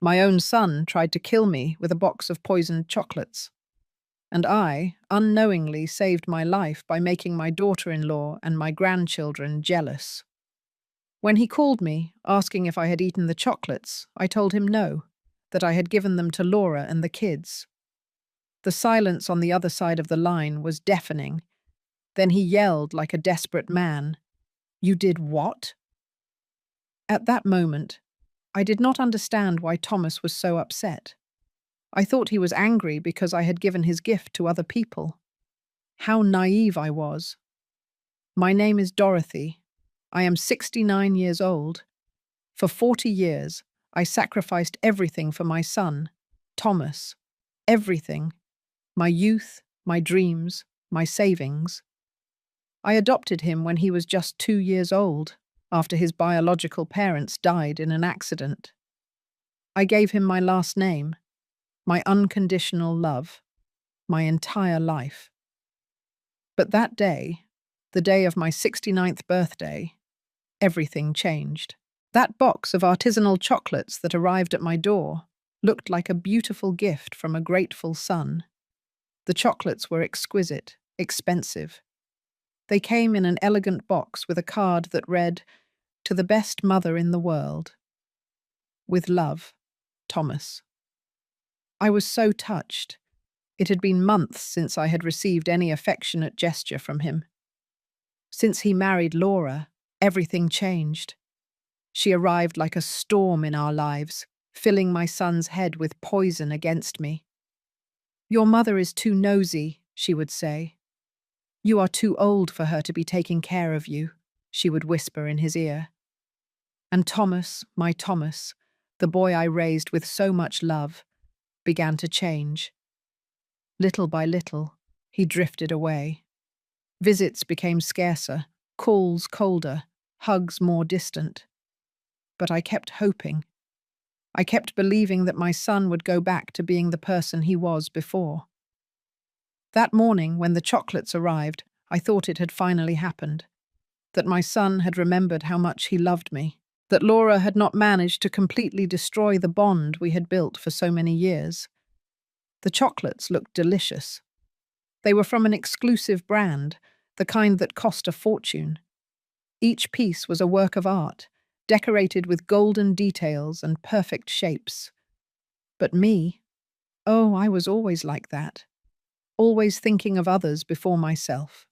My own son tried to kill me with a box of poisoned chocolates. And I, unknowingly, saved my life by making my daughter-in-law and my grandchildren jealous. When he called me, asking if I had eaten the chocolates, I told him no, that I had given them to Laura and the kids. The silence on the other side of the line was deafening. Then he yelled like a desperate man, "You did what?" At that moment, I did not understand why Thomas was so upset. I thought he was angry because I had given his gift to other people. How naive I was. My name is Dorothy. I am 69 years old. For 40 years, I sacrificed everything for my son, Thomas. Everything. My youth, my dreams, my savings. I adopted him when he was just 2 years old, after his biological parents died in an accident. I gave him my last name, my unconditional love, my entire life. But that day, the day of my 69th birthday, everything changed. That box of artisanal chocolates that arrived at my door looked like a beautiful gift from a grateful son. The chocolates were exquisite, expensive. They came in an elegant box with a card that read, "To the best mother in the world. With love, Thomas." I was so touched. It had been months since I had received any affectionate gesture from him. Since he married Laura, everything changed. She arrived like a storm in our lives, filling my son's head with poison against me. "Your mother is too nosy," she would say. "You are too old for her to be taking care of you," she would whisper in his ear. And Thomas, my Thomas, the boy I raised with so much love, began to change. Little by little, he drifted away. Visits became scarcer, calls colder, hugs more distant. But I kept hoping. I kept believing that my son would go back to being the person he was before. That morning, when the chocolates arrived, I thought it had finally happened. That my son had remembered how much he loved me. That Laura had not managed to completely destroy the bond we had built for so many years. The chocolates looked delicious. They were from an exclusive brand, the kind that cost a fortune. Each piece was a work of art, decorated with golden details and perfect shapes. But me, oh, I was always like that, always thinking of others before myself.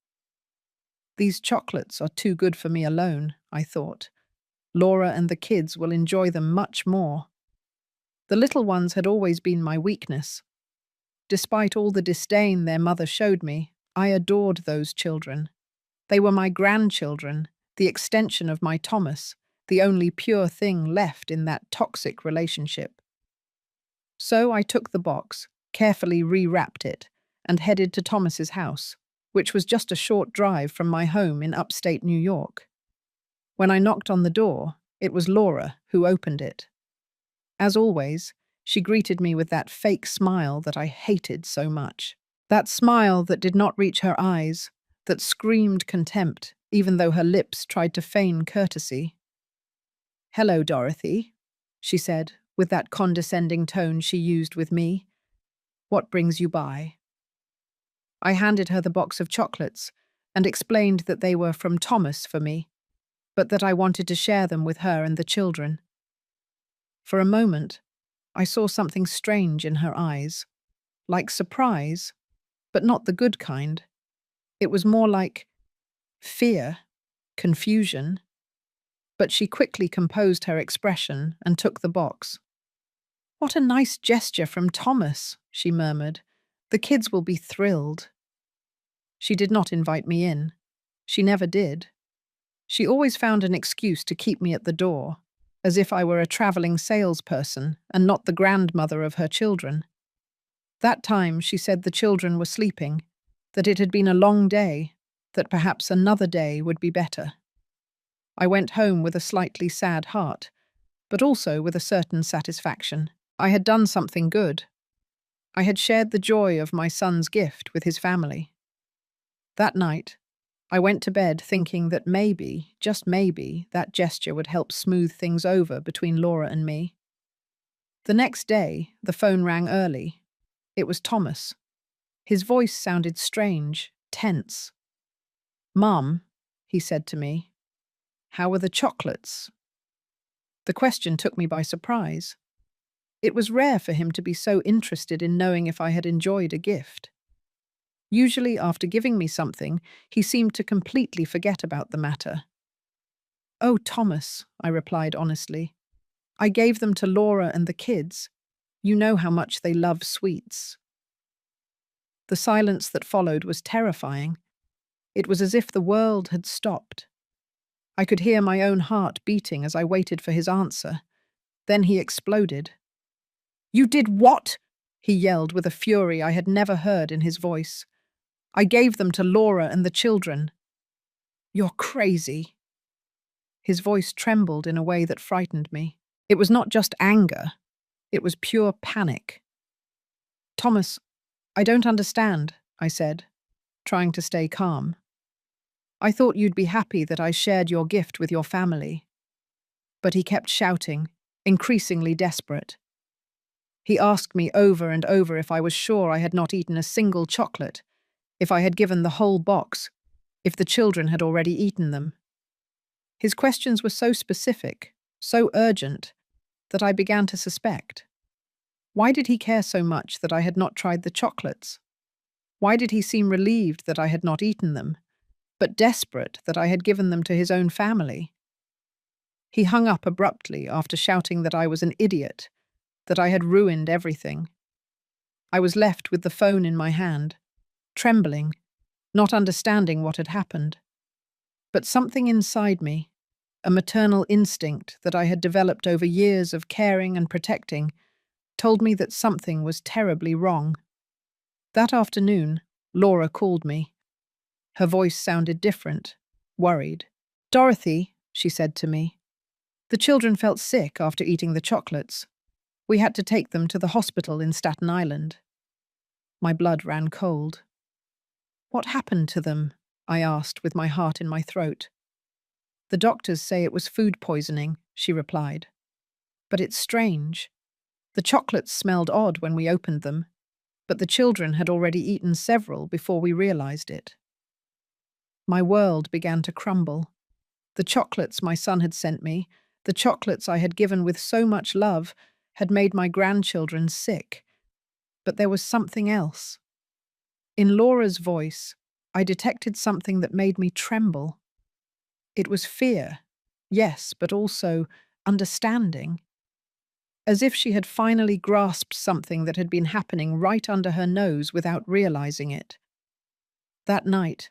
These chocolates are too good for me alone, I thought. Laura and the kids will enjoy them much more. The little ones had always been my weakness. Despite all the disdain their mother showed me, I adored those children. They were my grandchildren, the extension of my Thomas, the only pure thing left in that toxic relationship. So I took the box, carefully rewrapped it, and headed to Thomas's house, which was just a short drive from my home in upstate New York. When I knocked on the door, it was Laura who opened it. As always, she greeted me with that fake smile that I hated so much. That smile that did not reach her eyes, that screamed contempt, even though her lips tried to feign courtesy. "Hello, Dorothy," she said, with that condescending tone she used with me. "What brings you by?" I handed her the box of chocolates and explained that they were from Thomas for me, but that I wanted to share them with her and the children. For a moment, I saw something strange in her eyes, like surprise, but not the good kind. It was more like fear, confusion. But she quickly composed her expression and took the box. "What a nice gesture from Thomas," she murmured. "The kids will be thrilled." She did not invite me in. She never did. She always found an excuse to keep me at the door, as if I were a traveling salesperson and not the grandmother of her children. That time she said the children were sleeping, that it had been a long day, that perhaps another day would be better. I went home with a slightly sad heart, but also with a certain satisfaction. I had done something good. I had shared the joy of my son's gift with his family. That night, I went to bed thinking that maybe, just maybe, that gesture would help smooth things over between Laura and me. The next day, the phone rang early. It was Thomas. His voice sounded strange, tense. "Mum," he said to me, "how are the chocolates?" The question took me by surprise. It was rare for him to be so interested in knowing if I had enjoyed a gift. Usually, after giving me something, he seemed to completely forget about the matter. "Oh, Thomas," I replied honestly. "I gave them to Laura and the kids. You know how much they love sweets." The silence that followed was terrifying. It was as if the world had stopped. I could hear my own heart beating as I waited for his answer. Then he exploded. "You did what?" he yelled with a fury I had never heard in his voice. "I gave them to Laura and the children." "You're crazy." His voice trembled in a way that frightened me. It was not just anger. It was pure panic. "Thomas, I don't understand," I said, trying to stay calm. "I thought you'd be happy that I shared your gift with your family." But he kept shouting, increasingly desperate. He asked me over and over if I was sure I had not eaten a single chocolate, if I had given the whole box, if the children had already eaten them. His questions were so specific, so urgent, that I began to suspect. Why did he care so much that I had not tried the chocolates? Why did he seem relieved that I had not eaten them, but desperate that I had given them to his own family? He hung up abruptly after shouting that I was an idiot, that I had ruined everything. I was left with the phone in my hand, trembling, not understanding what had happened. But something inside me, a maternal instinct that I had developed over years of caring and protecting, told me that something was terribly wrong. That afternoon, Laura called me. Her voice sounded different, worried. "Dorothy," she said to me, "the children felt sick after eating the chocolates. We had to take them to the hospital in Staten Island." My blood ran cold. "What happened to them?" I asked with my heart in my throat. "The doctors say it was food poisoning," she replied. "But it's strange. The chocolates smelled odd when we opened them, but the children had already eaten several before we realized it." My world began to crumble. The chocolates my son had sent me, the chocolates I had given with so much love, had made my grandchildren sick. But there was something else. In Laura's voice, I detected something that made me tremble. It was fear, yes, but also understanding. As if she had finally grasped something that had been happening right under her nose without realizing it. That night,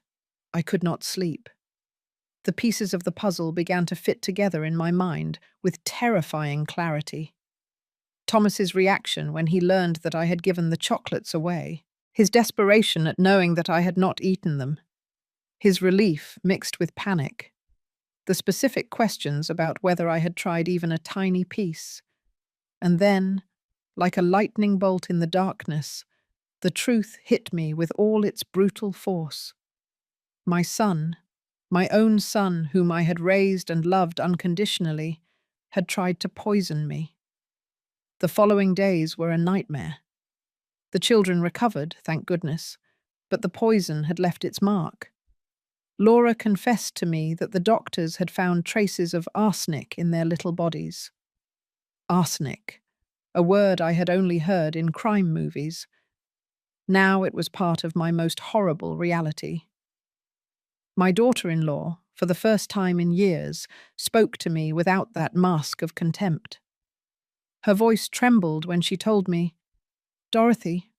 I could not sleep. The pieces of the puzzle began to fit together in my mind with terrifying clarity. Thomas's reaction when he learned that I had given the chocolates away, his desperation at knowing that I had not eaten them, his relief mixed with panic, the specific questions about whether I had tried even a tiny piece. And then, like a lightning bolt in the darkness, the truth hit me with all its brutal force. My son, my own son whom I had raised and loved unconditionally, had tried to poison me. The following days were a nightmare. The children recovered, thank goodness, but the poison had left its mark. Laura confessed to me that the doctors had found traces of arsenic in their little bodies. Arsenic, a word I had only heard in crime movies. Now it was part of my most horrible reality. My daughter-in-law, for the first time in years, spoke to me without that mask of contempt. Her voice trembled when she told me, "Dorothy,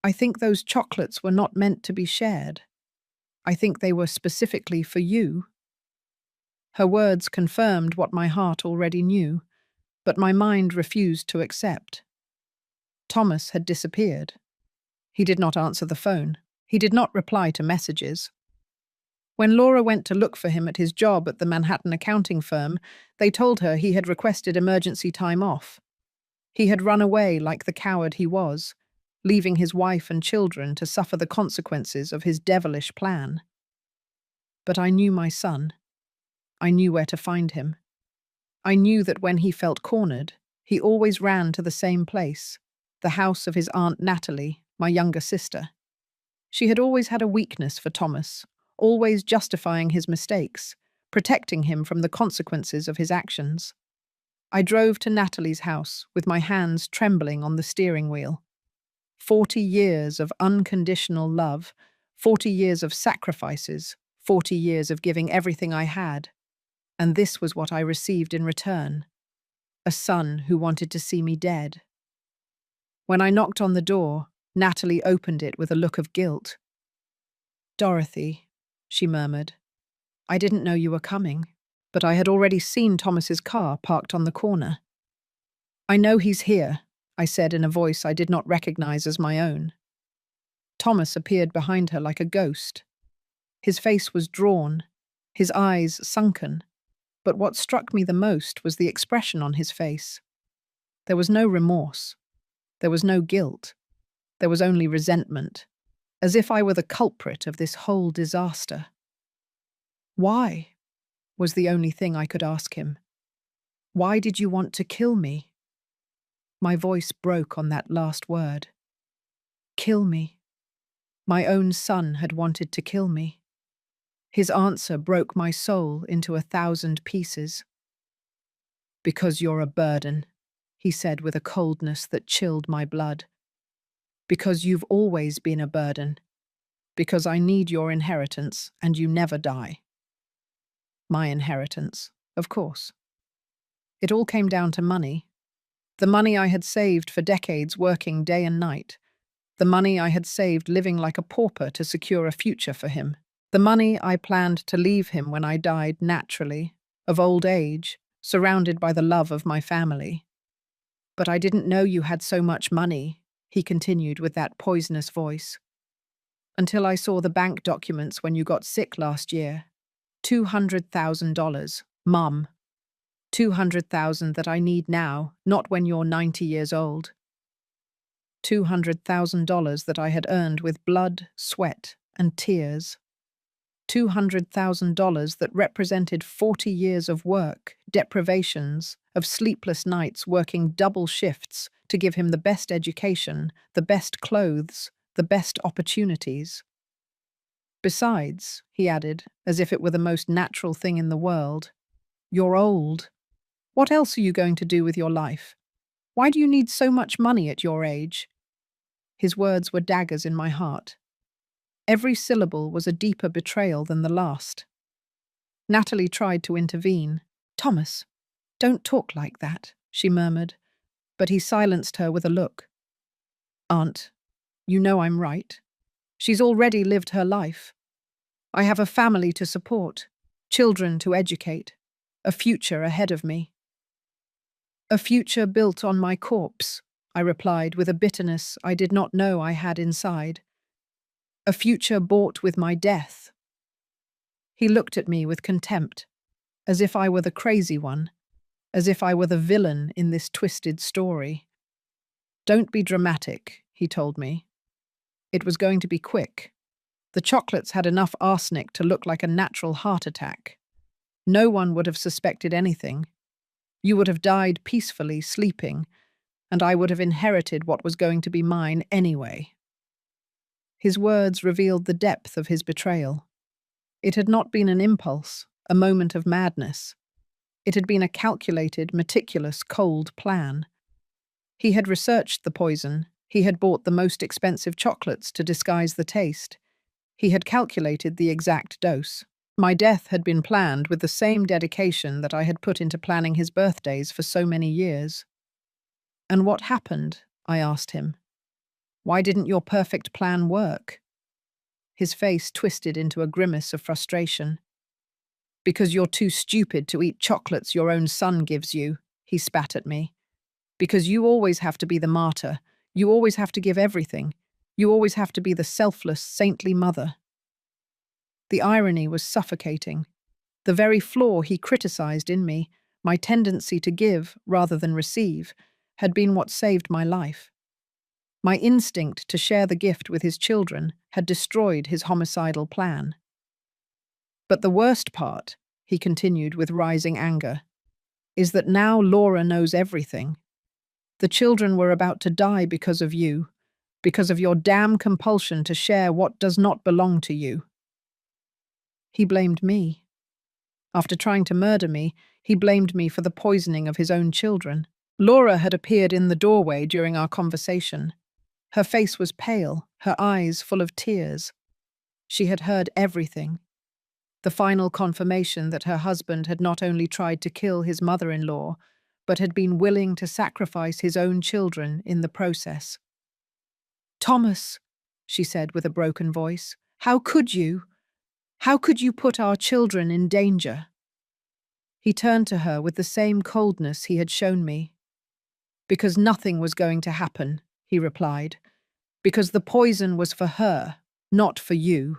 I think those chocolates were not meant to be shared. I think they were specifically for you." Her words confirmed what my heart already knew, but my mind refused to accept. Thomas had disappeared. He did not answer the phone. He did not reply to messages. When Laura went to look for him at his job at the Manhattan accounting firm, they told her he had requested emergency time off. He had run away like the coward he was, leaving his wife and children to suffer the consequences of his devilish plan. But I knew my son. I knew where to find him. I knew that when he felt cornered, He always ran to the same place, the house of his Aunt Natalie, my younger sister. She had always had a weakness for Thomas, always justifying his mistakes, protecting him from the consequences of his actions. I drove to Natalie's house with my hands trembling on the steering wheel. 40 years of unconditional love, 40 years of sacrifices, 40 years of giving everything I had. And this was what I received in return: a son who wanted to see me dead. When I knocked on the door, Natalie opened it with a look of guilt. "Dorothy," she murmured, "I didn't know you were coming, but I had already seen Thomas's car parked on the corner." "I know he's here," I said in a voice I did not recognize as my own. Thomas appeared behind her like a ghost. His face was drawn, his eyes sunken, but what struck me the most was the expression on his face. There was no remorse. There was no guilt. There was only resentment, as if I were the culprit of this whole disaster. "Why?" was the only thing I could ask him. "Why did you want to kill me?" My voice broke on that last word. Kill me. My own son had wanted to kill me. His answer broke my soul into 1,000 pieces. "Because you're a burden," he said with a coldness that chilled my blood. "Because you've always been a burden. Because I need your inheritance and you never die." My inheritance, of course. It all came down to money. The money I had saved for decades working day and night. The money I had saved living like a pauper to secure a future for him. The money I planned to leave him when I died naturally, of old age, surrounded by the love of my family. "But I didn't know you had so much money," he continued with that poisonous voice. "Until I saw the bank documents when you got sick last year. $200,000, Mum. 200,000 that I need now, not when you're 90 years old. $200,000 that I had earned with blood, sweat, and tears. $200,000 that represented 40 years of work, deprivations, of sleepless nights working double shifts to give him the best education, the best clothes, the best opportunities. Besides," he added, as if it were the most natural thing in the world, "you're old. What else are you going to do with your life? Why do you need so much money at your age?" His words were daggers in my heart. Every syllable was a deeper betrayal than the last. Natalie tried to intervene. "Thomas, don't talk like that," she murmured, but he silenced her with a look. "Aunt, you know I'm right. She's already lived her life. I have a family to support, children to educate, a future ahead of me." "A future built on my corpse," I replied with a bitterness I did not know I had inside. "A future bought with my death." He looked at me with contempt, as if I were the crazy one, as if I were the villain in this twisted story. "Don't be dramatic," he told me. It was going to be quick. The chocolates had enough arsenic to look like a natural heart attack. No one would have suspected anything. You would have died peacefully, sleeping, and I would have inherited what was going to be mine anyway. His words revealed the depth of his betrayal. It had not been an impulse, a moment of madness. It had been a calculated, meticulous, cold plan. He had researched the poison. He had bought the most expensive chocolates to disguise the taste. He had calculated the exact dose. My death had been planned with the same dedication that I had put into planning his birthdays for so many years. "And what happened?" I asked him. "Why didn't your perfect plan work?" His face twisted into a grimace of frustration. "Because you're too stupid to eat chocolates your own son gives you," he spat at me. "Because you always have to be the martyr. You always have to give everything. You always have to be the selfless, saintly mother." The irony was suffocating. The very flaw he criticized in me, my tendency to give rather than receive, had been what saved my life. My instinct to share the gift with his children had destroyed his homicidal plan. "But the worst part," he continued with rising anger, "is that now Laura knows everything. The children were about to die because of you, because of your damn compulsion to share what does not belong to you. He blamed me. After trying to murder me, he blamed me for the poisoning of his own children. Laura had appeared in the doorway during our conversation. Her face was pale, her eyes full of tears. She had heard everything. The final confirmation that her husband had not only tried to kill his mother-in-law, but had been willing to sacrifice his own children in the process. "Thomas," she said with a broken voice, "how could you? How could you put our children in danger?" He turned to her with the same coldness he had shown me. "Because nothing was going to happen," he replied. "Because the poison was for her, not for you."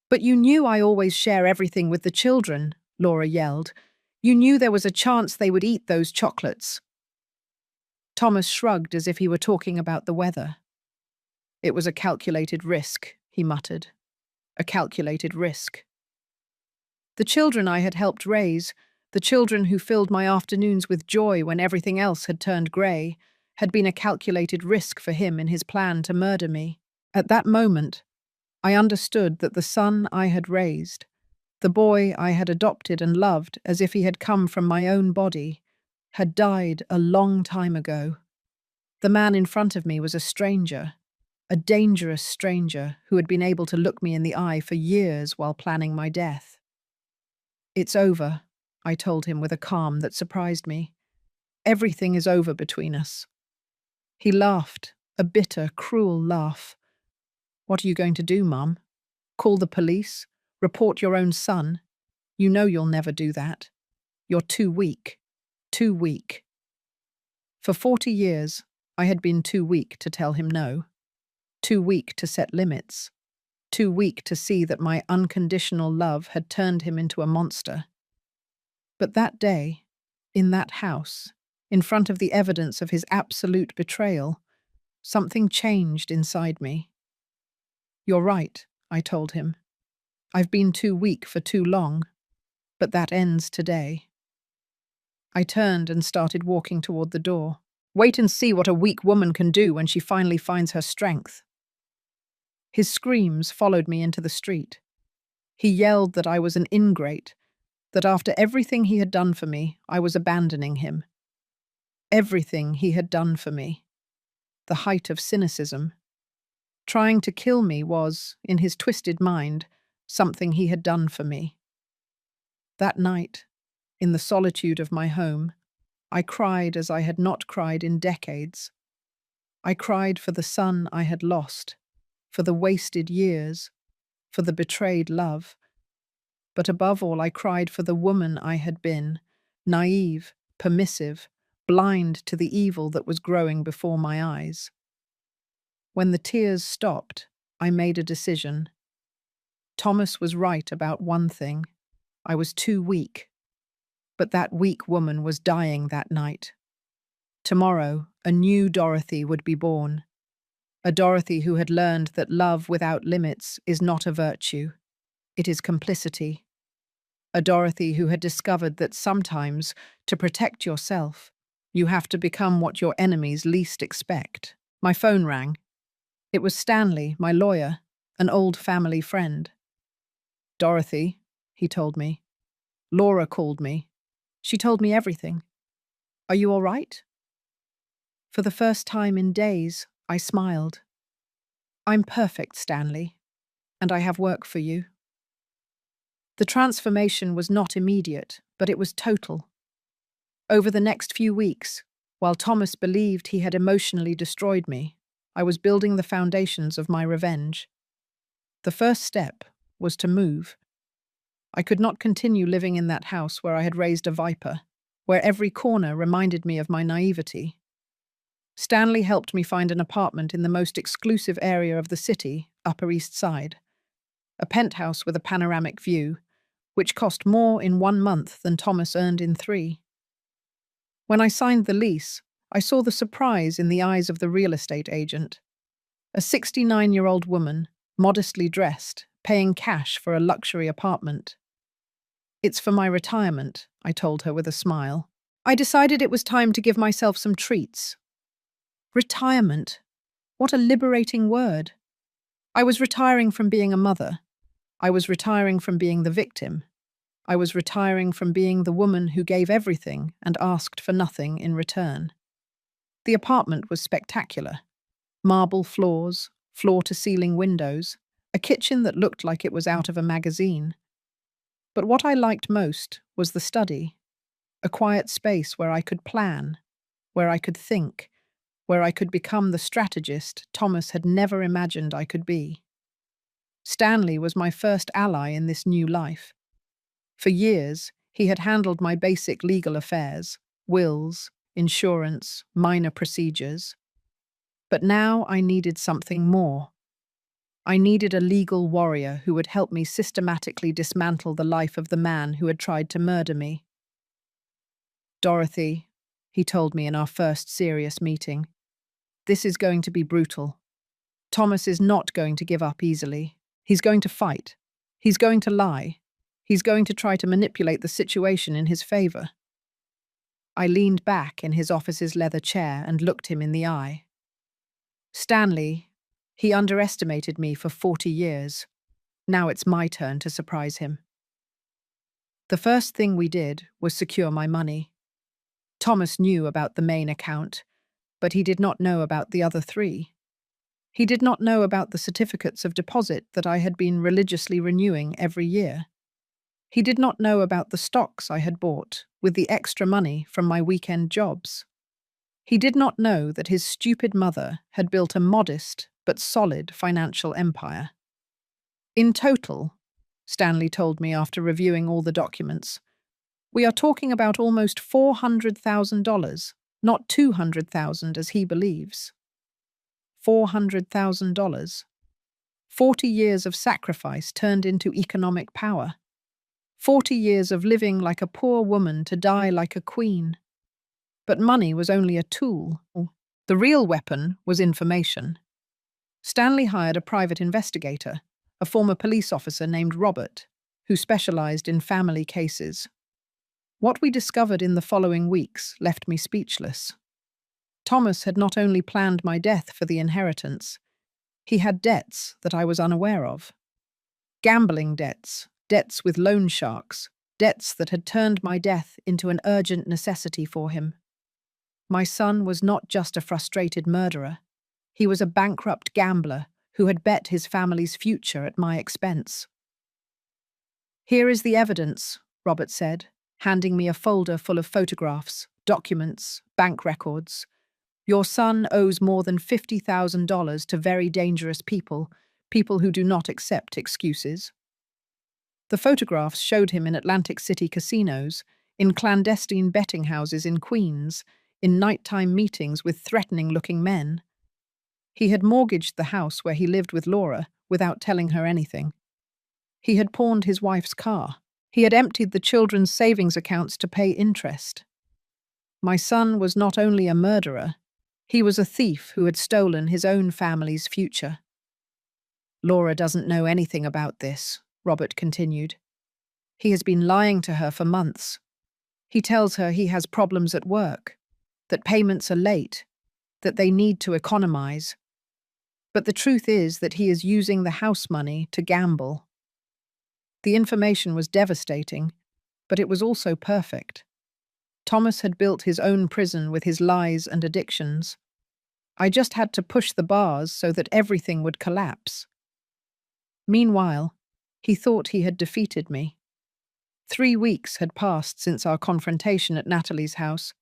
"But you knew I always share everything with the children," Laura yelled. "You knew there was a chance they would eat those chocolates." Thomas shrugged as if he were talking about the weather. "It was a calculated risk," he muttered. "A calculated risk." The children I had helped raise, the children who filled my afternoons with joy when everything else had turned grey, had been a calculated risk for him in his plan to murder me. At that moment, I understood that the son I had raised, the boy I had adopted and loved as if he had come from my own body, had died a long time ago. The man in front of me was a stranger, a dangerous stranger who had been able to look me in the eye for years while planning my death. "It's over," I told him with a calm that surprised me. "Everything is over between us." He laughed, a bitter, cruel laugh. "What are you going to do, Mum? Call the police? Report your own son? You know you'll never do that. You're too weak. Too weak." For 40 years, I had been too weak to tell him no. Too weak to set limits. Too weak to see that my unconditional love had turned him into a monster. But that day, in that house, in front of the evidence of his absolute betrayal, something changed inside me. "You're right," I told him. "I've been too weak for too long, but that ends today." I turned and started walking toward the door. "Wait and see what a weak woman can do when she finally finds her strength." His screams followed me into the street. He yelled that I was an ingrate, that after everything he had done for me, I was abandoning him. Everything he had done for me. The height of cynicism. Trying to kill me was, in his twisted mind, something he had done for me. That night, in the solitude of my home, I cried as I had not cried in decades. I cried for the son I had lost, for the wasted years, for the betrayed love. But above all, I cried for the woman I had been, naive, permissive, blind to the evil that was growing before my eyes. When the tears stopped, I made a decision. Thomas was right about one thing. I was too weak. But that weak woman was dying that night. Tomorrow, a new Dorothy would be born. A Dorothy who had learned that love without limits is not a virtue. It is complicity. A Dorothy who had discovered that sometimes, to protect yourself, you have to become what your enemies least expect. My phone rang. It was Stanley, my lawyer, an old family friend. "Dorothy," he told me. "Laura called me. She told me everything. Are you all right?" For the first time in days, I smiled. "I'm perfect, Stanley, and I have work for you." The transformation was not immediate, but it was total. Over the next few weeks, while Thomas believed he had emotionally destroyed me, I was building the foundations of my revenge. The first step was to move. I could not continue living in that house where I had raised a viper, where every corner reminded me of my naivety. Stanley helped me find an apartment in the most exclusive area of the city, Upper East Side. A penthouse with a panoramic view, which cost more in 1 month than Thomas earned in 3. When I signed the lease, I saw the surprise in the eyes of the real estate agent. A 69-year-old woman, modestly dressed, paying cash for a luxury apartment. "It's for my retirement," I told her with a smile. I decided it was time to give myself some treats. Retirement. What a liberating word. I was retiring from being a mother. I was retiring from being the victim. I was retiring from being the woman who gave everything and asked for nothing in return. The apartment was spectacular. Marble floors, floor-to-ceiling windows, a kitchen that looked like it was out of a magazine. But what I liked most was the study, a quiet space where I could plan, where I could think, where I could become the strategist Thomas had never imagined I could be. Stanley was my first ally in this new life. For years, he had handled my basic legal affairs, wills, insurance, minor procedures. But now I needed something more. I needed a legal warrior who would help me systematically dismantle the life of the man who had tried to murder me. Dorothy, he told me in our first serious meeting, this is going to be brutal. Thomas is not going to give up easily. He's going to fight. He's going to lie. He's going to try to manipulate the situation in his favor. I leaned back in his office's leather chair and looked him in the eye. Stanley, he underestimated me for 40 years. Now it's my turn to surprise him. The first thing we did was secure my money. Thomas knew about the main account, but he did not know about the other three. He did not know about the certificates of deposit that I had been religiously renewing every year. He did not know about the stocks I had bought with the extra money from my weekend jobs. He did not know that his stupid mother had built a modest but solid financial empire. In total, Stanley told me after reviewing all the documents, we are talking about almost $400,000, not $200,000 as he believes. $400,000. 40 years of sacrifice turned into economic power. 40 years of living like a poor woman to die like a queen. But money was only a tool. The real weapon was information. Stanley hired a private investigator, a former police officer named Robert, who specialized in family cases. What we discovered in the following weeks left me speechless. Thomas had not only planned my death for the inheritance, he had debts that I was unaware of. Gambling debts, debts with loan sharks, debts that had turned my death into an urgent necessity for him. My son was not just a frustrated murderer. He was a bankrupt gambler who had bet his family's future at my expense. Here is the evidence, Robert said, handing me a folder full of photographs, documents, bank records. Your son owes more than $50,000 to very dangerous people, people who do not accept excuses. The photographs showed him in Atlantic City casinos, in clandestine betting houses in Queens, in nighttime meetings with threatening-looking men. He had mortgaged the house where he lived with Laura without telling her anything. He had pawned his wife's car. He had emptied the children's savings accounts to pay interest. My son was not only a murderer, he was a thief who had stolen his own family's future. Laura doesn't know anything about this, Robert continued. He has been lying to her for months. He tells her he has problems at work, that payments are late, that they need to economize. But the truth is that he is using the house money to gamble. The information was devastating, but it was also perfect. Thomas had built his own prison with his lies and addictions. I just had to push the bars so that everything would collapse. Meanwhile, he thought he had defeated me. 3 weeks had passed since our confrontation at Natalie's house,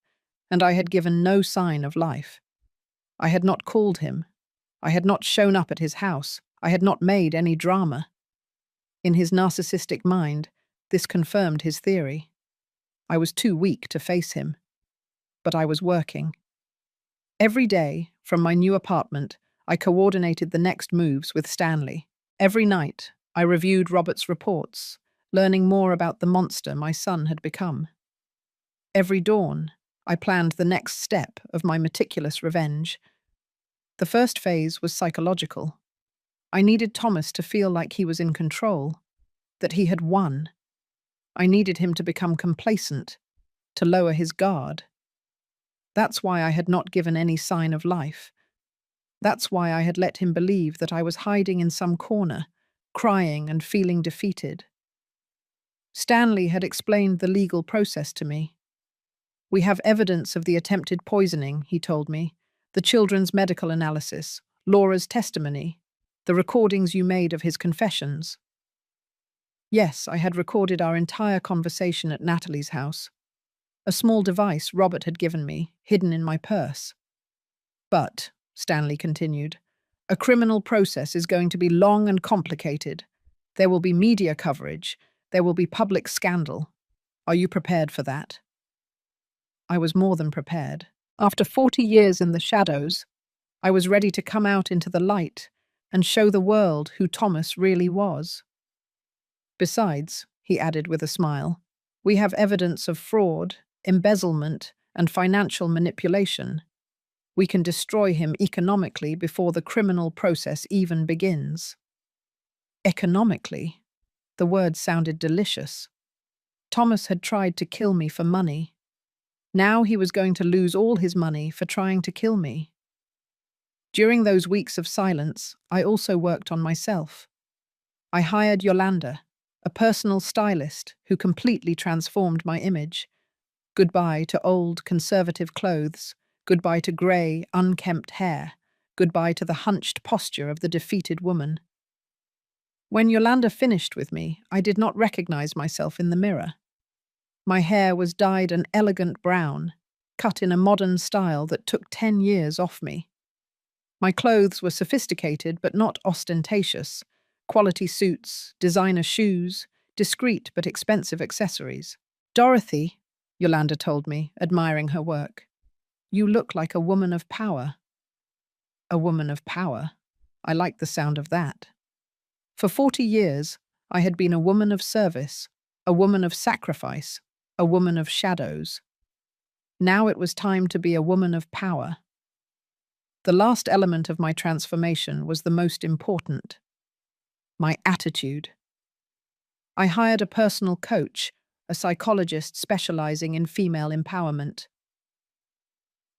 and I had given no sign of life. I had not called him. I had not shown up at his house. I had not made any drama. In his narcissistic mind, this confirmed his theory. I was too weak to face him. But I was working. Every day, from my new apartment, I coordinated the next moves with Stanley. Every night, I reviewed Robert's reports, learning more about the monster my son had become. Every dawn, I planned the next step of my meticulous revenge. The first phase was psychological. I needed Thomas to feel like he was in control, that he had won. I needed him to become complacent, to lower his guard. That's why I had not given any sign of life. That's why I had let him believe that I was hiding in some corner, crying and feeling defeated. Stanley had explained the legal process to me. We have evidence of the attempted poisoning, he told me, the children's medical analysis, Laura's testimony, the recordings you made of his confessions. Yes, I had recorded our entire conversation at Natalie's house. A small device Robert had given me, hidden in my purse. But, Stanley continued, a criminal process is going to be long and complicated. There will be media coverage. There will be public scandal. Are you prepared for that? I was more than prepared. After 40 years in the shadows, I was ready to come out into the light and show the world who Thomas really was. Besides, he added with a smile, we have evidence of fraud, embezzlement, and financial manipulation. We can destroy him economically before the criminal process even begins. Economically? The word sounded delicious. Thomas had tried to kill me for money. Now he was going to lose all his money for trying to kill me. During those weeks of silence, I also worked on myself. I hired Yolanda, a personal stylist who completely transformed my image. Goodbye to old, conservative clothes. Goodbye to grey, unkempt hair. Goodbye to the hunched posture of the defeated woman. When Yolanda finished with me, I did not recognize myself in the mirror. My hair was dyed an elegant brown, cut in a modern style that took 10 years off me. My clothes were sophisticated but not ostentatious. Quality suits, designer shoes, discreet but expensive accessories. Dorothy, Yolanda told me, admiring her work, you look like a woman of power. A woman of power? I liked the sound of that. For 40 years, I had been a woman of service, a woman of sacrifice, a woman of shadows. Now it was time to be a woman of power. The last element of my transformation was the most important. My attitude. I hired a personal coach, a psychologist specializing in female empowerment.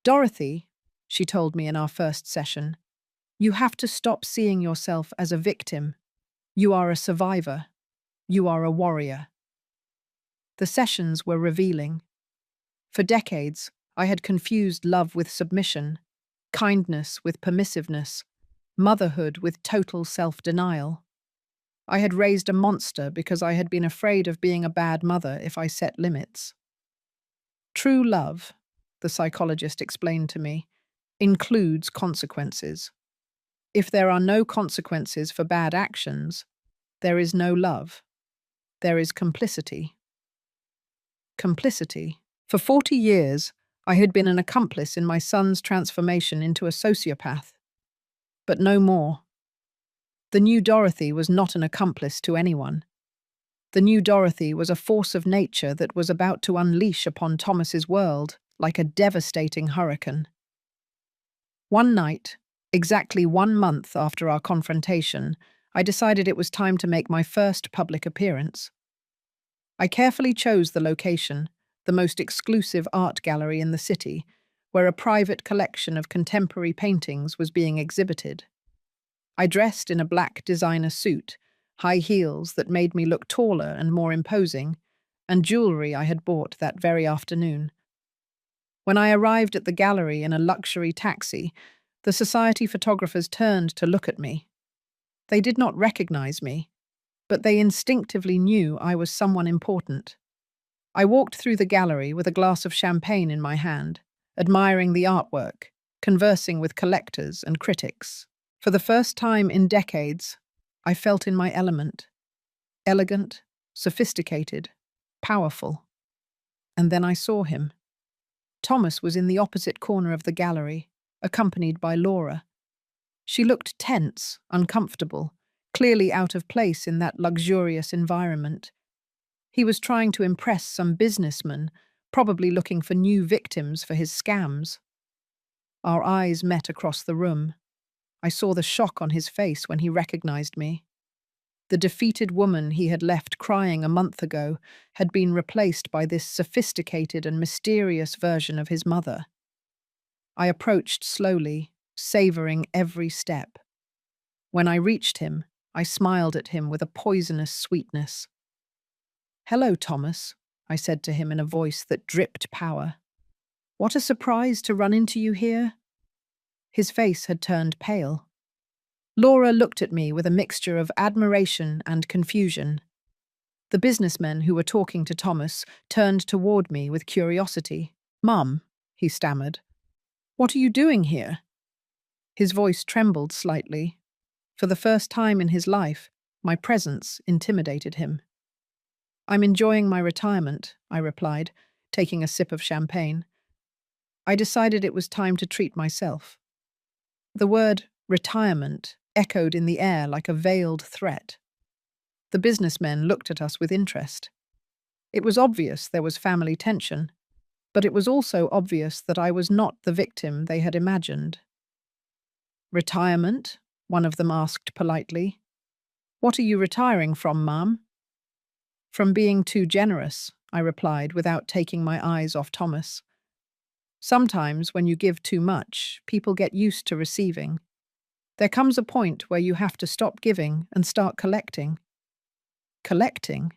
Dorothy, she told me in our first session, you have to stop seeing yourself as a victim. You are a survivor. You are a warrior. The sessions were revealing. For decades, I had confused love with submission, kindness with permissiveness, motherhood with total self-denial. I had raised a monster because I had been afraid of being a bad mother if I set limits. True love, the psychologist explained to me, includes consequences. If there are no consequences for bad actions, there is no love. There is complicity. Complicity. For 40 years, I had been an accomplice in my son's transformation into a sociopath. But no more. The new Dorothy was not an accomplice to anyone. The new Dorothy was a force of nature that was about to unleash upon Thomas's world like a devastating hurricane. One night, exactly 1 month after our confrontation, I decided it was time to make my first public appearance. I carefully chose the location, the most exclusive art gallery in the city, where a private collection of contemporary paintings was being exhibited. I dressed in a black designer suit, high heels that made me look taller and more imposing, and jewelry I had bought that very afternoon. When I arrived at the gallery in a luxury taxi, the society photographers turned to look at me. They did not recognize me, but they instinctively knew I was someone important. I walked through the gallery with a glass of champagne in my hand, admiring the artwork, conversing with collectors and critics. For the first time in decades, I felt in my element. Elegant, sophisticated, powerful. And then I saw him. Thomas was in the opposite corner of the gallery, accompanied by Laura. She looked tense, uncomfortable, clearly out of place in that luxurious environment. He was trying to impress some businessman, probably looking for new victims for his scams. Our eyes met across the room. I saw the shock on his face when he recognized me. The defeated woman he had left crying a month ago had been replaced by this sophisticated and mysterious version of his mother. I approached slowly, savoring every step. When I reached him, I smiled at him with a poisonous sweetness. "Hello, Thomas," I said to him in a voice that dripped power. "What a surprise to run into you here." His face had turned pale. Laura looked at me with a mixture of admiration and confusion. The businessmen who were talking to Thomas turned toward me with curiosity. "Mum," he stammered, "what are you doing here?" His voice trembled slightly. For the first time in his life, my presence intimidated him. "I'm enjoying my retirement," I replied, taking a sip of champagne. I decided it was time to treat myself. The word retirement echoed in the air like a veiled threat. The businessmen looked at us with interest. It was obvious there was family tension, but it was also obvious that I was not the victim they had imagined. "Retirement?" one of them asked politely. "What are you retiring from, ma'am?" "From being too generous," I replied without taking my eyes off Thomas. "Sometimes when you give too much, people get used to receiving. There comes a point where you have to stop giving and start collecting." "Collecting?"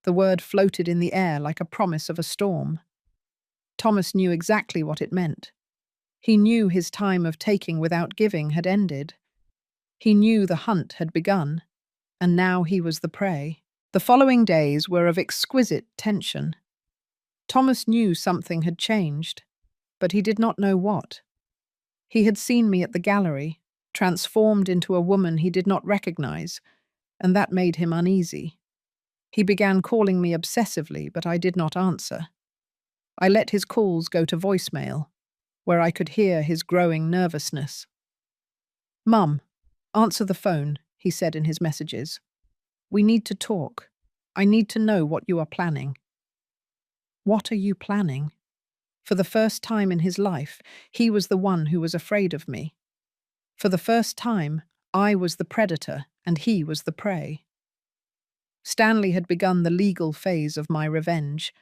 The word floated in the air like a promise of a storm. Thomas knew exactly what it meant. He knew his time of taking without giving had ended. He knew the hunt had begun, and now he was the prey. The following days were of exquisite tension. Thomas knew something had changed, but he did not know what. He had seen me at the gallery, transformed into a woman he did not recognize, and that made him uneasy. He began calling me obsessively, but I did not answer. I let his calls go to voicemail, where I could hear his growing nervousness. "Mum, answer the phone," he said in his messages. "We need to talk. I need to know what you are planning." What are you planning? For the first time in his life, he was the one who was afraid of me. For the first time, I was the predator and he was the prey. Stanley had begun the legal phase of my revenge.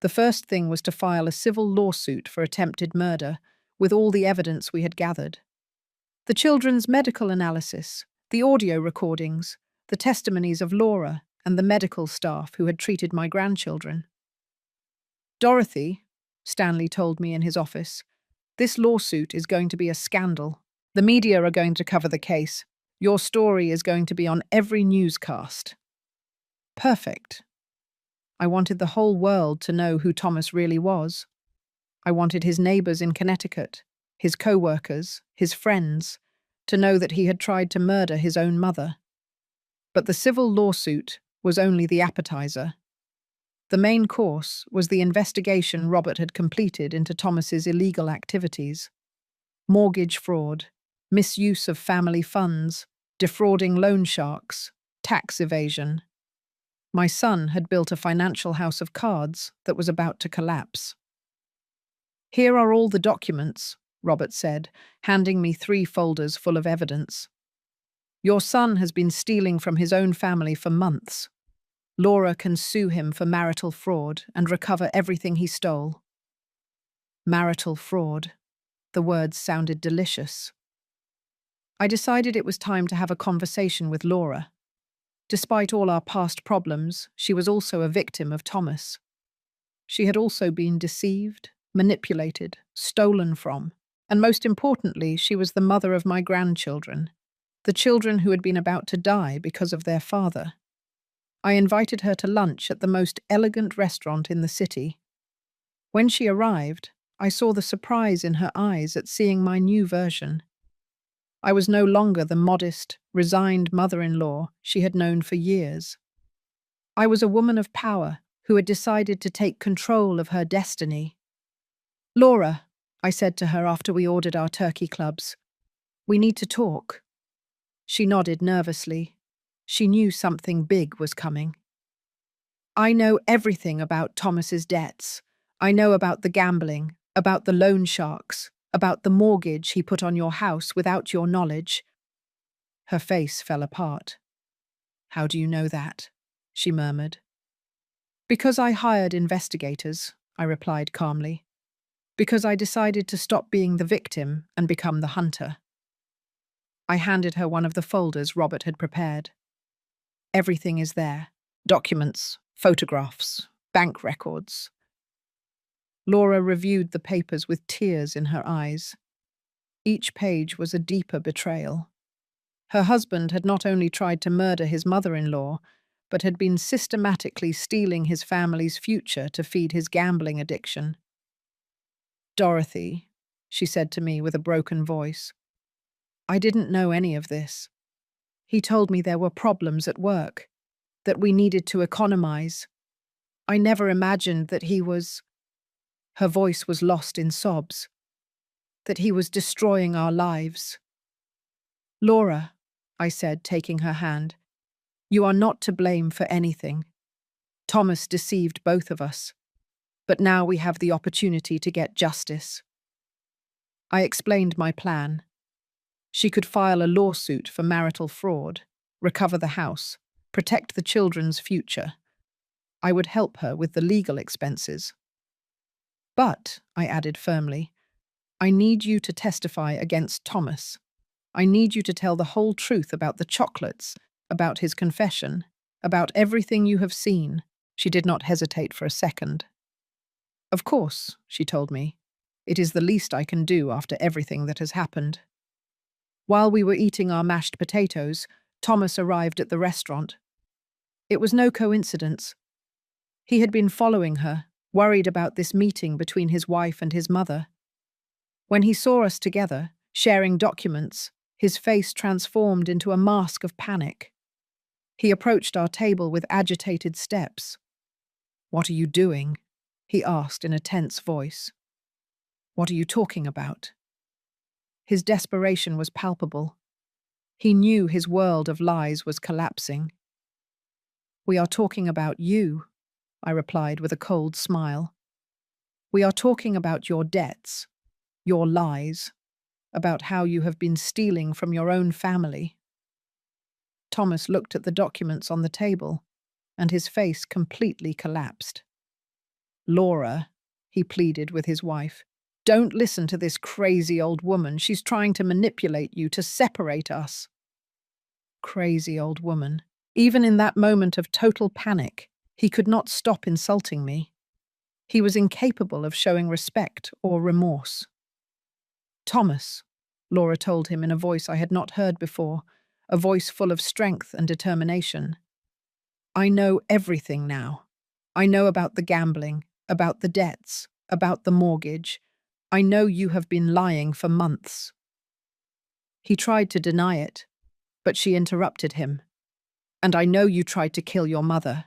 The first thing was to file a civil lawsuit for attempted murder, with all the evidence we had gathered. The children's medical analysis, the audio recordings, the testimonies of Laura and the medical staff who had treated my grandchildren. "Dorothy," Stanley told me in his office, "this lawsuit is going to be a scandal. The media are going to cover the case. Your story is going to be on every newscast." Perfect. I wanted the whole world to know who Thomas really was. I wanted his neighbors in Connecticut, his co-workers, his friends, to know that he had tried to murder his own mother. But the civil lawsuit was only the appetizer. The main course was the investigation Robert had completed into Thomas's illegal activities. Mortgage fraud, misuse of family funds, defrauding loan sharks, tax evasion. My son had built a financial house of cards that was about to collapse. "Here are all the documents," Robert said, handing me 3 folders full of evidence. "Your son has been stealing from his own family for months. Laura can sue him for marital fraud and recover everything he stole." Marital fraud. The words sounded delicious. I decided it was time to have a conversation with Laura. Despite all our past problems, she was also a victim of Thomas. She had also been deceived, manipulated, stolen from, and most importantly, she was the mother of my grandchildren, the children who had been about to die because of their father. I invited her to lunch at the most elegant restaurant in the city. When she arrived, I saw the surprise in her eyes at seeing my new version. I was no longer the modest, resigned mother-in-law she had known for years. I was a woman of power who had decided to take control of her destiny. "Laura," I said to her after we ordered our turkey clubs, "we need to talk." She nodded nervously. She knew something big was coming. "I know everything about Thomas's debts. I know about the gambling, about the loan sharks, about the mortgage he put on your house without your knowledge." Her face fell apart. How do you know that? She murmured. Because I hired investigators, I replied calmly. Because I decided to stop being the victim and become the hunter. I handed her one of the folders Robert had prepared. Everything is there. Documents, photographs, bank records. Laura reviewed the papers with tears in her eyes. Each page was a deeper betrayal. Her husband had not only tried to murder his mother-in-law, but had been systematically stealing his family's future to feed his gambling addiction. Dorothy, she said to me with a broken voice, I didn't know any of this. He told me there were problems at work, that we needed to economize. I never imagined that he was… Her voice was lost in sobs. That he was destroying our lives. Laura, I said, taking her hand, you are not to blame for anything. Thomas deceived both of us, but now we have the opportunity to get justice. I explained my plan. She could file a lawsuit for marital fraud, recover the house, protect the children's future. I would help her with the legal expenses. But, I added firmly, I need you to testify against Thomas. I need you to tell the whole truth about the chocolates, about his confession, about everything you have seen. She did not hesitate for a second. Of course, she told me. It is the least I can do after everything that has happened. While we were eating our mashed potatoes, Thomas arrived at the restaurant. It was no coincidence. He had been following her, worried about this meeting between his wife and his mother. When he saw us together, sharing documents, his face transformed into a mask of panic. He approached our table with agitated steps. What are you doing? He asked in a tense voice. What are you talking about? His desperation was palpable. He knew his world of lies was collapsing. We are talking about you, I replied with a cold smile. We are talking about your debts, your lies, about how you have been stealing from your own family. Thomas looked at the documents on the table, and his face completely collapsed. Laura, he pleaded with his wife, don't listen to this crazy old woman. She's trying to manipulate you, to separate us. Crazy old woman. Even in that moment of total panic, he could not stop insulting me. He was incapable of showing respect or remorse. Thomas, Laura told him in a voice I had not heard before, a voice full of strength and determination. I know everything now. I know about the gambling, about the debts, about the mortgage. I know you have been lying for months. He tried to deny it, but she interrupted him. And I know you tried to kill your mother.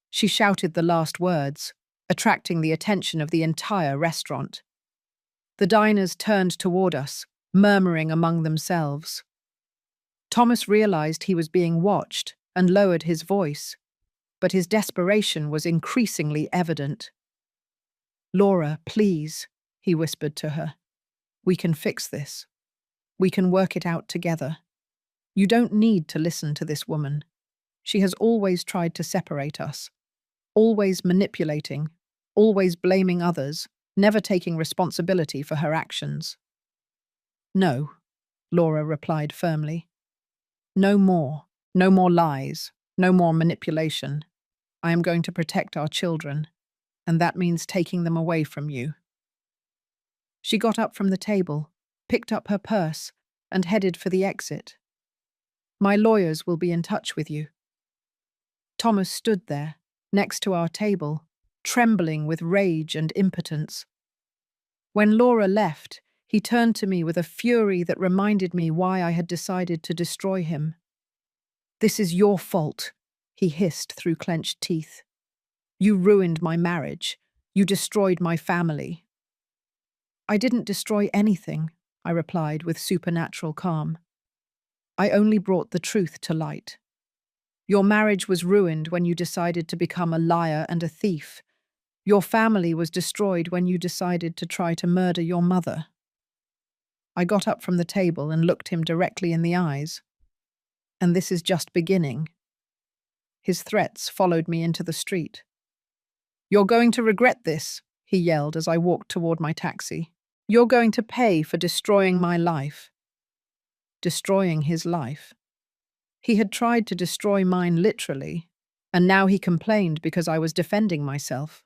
She shouted the last words, attracting the attention of the entire restaurant. The diners turned toward us, murmuring among themselves. Thomas realized he was being watched and lowered his voice, but his desperation was increasingly evident. Laura, please, he whispered to her. We can fix this. We can work it out together. You don't need to listen to this woman. She has always tried to separate us, always manipulating, always blaming others, never taking responsibility for her actions. No, Laura replied firmly. No more lies, no more manipulation. I am going to protect our children, and that means taking them away from you. She got up from the table, picked up her purse, and headed for the exit. My lawyers will be in touch with you. Thomas stood there, next to our table, trembling with rage and impotence. When Laura left, he turned to me with a fury that reminded me why I had decided to destroy him. This is your fault, he hissed through clenched teeth. You ruined my marriage. You destroyed my family. I didn't destroy anything, I replied with supernatural calm. I only brought the truth to light. Your marriage was ruined when you decided to become a liar and a thief. Your family was destroyed when you decided to try to murder your mother. I got up from the table and looked him directly in the eyes. and this is just beginning." His threats followed me into the street. "You're going to regret this," he yelled as I walked toward my taxi. "You're going to pay for destroying my life." Destroying his life. He had tried to destroy mine literally, and now he complained because I was defending myself.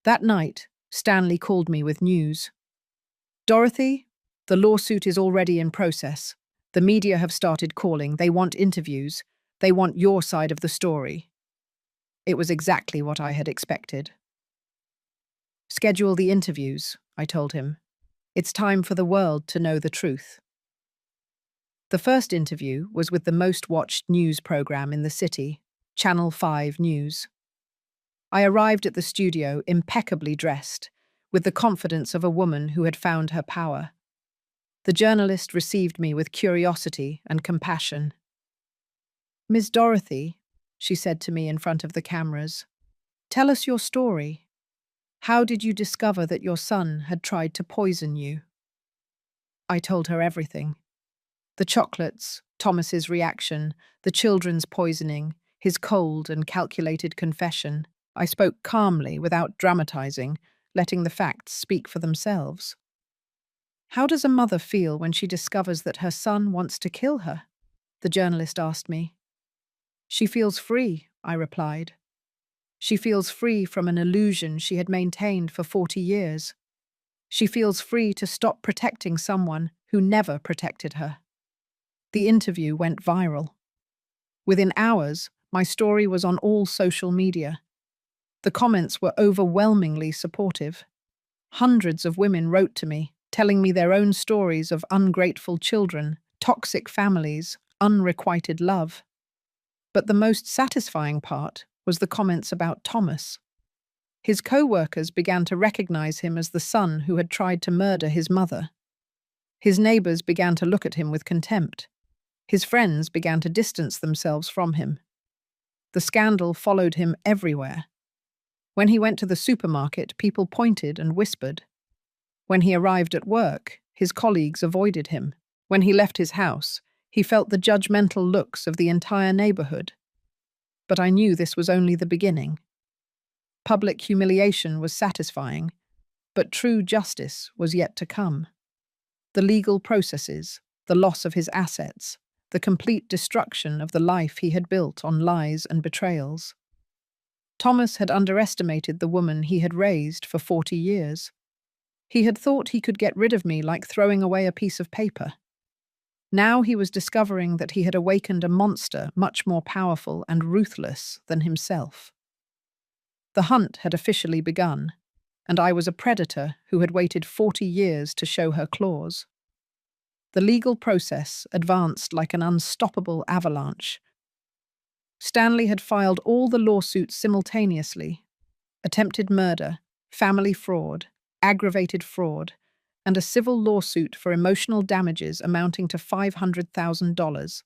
That night, Stanley called me with news. "Dorothy, the lawsuit is already in process. The media have started calling. They want interviews. They want your side of the story." It was exactly what I had expected. "Schedule the interviews," I told him. "It's time for the world to know the truth." The first interview was with the most watched news program in the city, Channel 5 News. I arrived at the studio impeccably dressed, with the confidence of a woman who had found her power. The journalist received me with curiosity and compassion. "Miss Dorothy," she said to me in front of the cameras, "tell us your story. How did you discover that your son had tried to poison you?" I told her everything. The chocolates, Thomas's reaction, the children's poisoning, his cold and calculated confession. I spoke calmly without dramatizing, letting the facts speak for themselves. "How does a mother feel when she discovers that her son wants to kill her?" the journalist asked me. "She feels free," I replied. "She feels free from an illusion she had maintained for 40 years. She feels free to stop protecting someone who never protected her." The interview went viral. Within hours, my story was on all social media. The comments were overwhelmingly supportive. Hundreds of women wrote to me, telling me their own stories of ungrateful children, toxic families, unrequited love. But the most satisfying part was the comments about Thomas. His co-workers began to recognize him as the son who had tried to murder his mother. His neighbors began to look at him with contempt. His friends began to distance themselves from him. The scandal followed him everywhere. When he went to the supermarket, people pointed and whispered. When he arrived at work, his colleagues avoided him. When he left his house, he felt the judgmental looks of the entire neighborhood. But I knew this was only the beginning. Public humiliation was satisfying, but true justice was yet to come. The legal processes, the loss of his assets, the complete destruction of the life he had built on lies and betrayals. Thomas had underestimated the woman he had raised for 40 years. He had thought he could get rid of me like throwing away a piece of paper. Now he was discovering that he had awakened a monster much more powerful and ruthless than himself. The hunt had officially begun, and I was a predator who had waited 40 years to show her claws. The legal process advanced like an unstoppable avalanche. Stanley had filed all the lawsuits simultaneously: attempted murder, family fraud, aggravated fraud, and a civil lawsuit for emotional damages amounting to $500,000.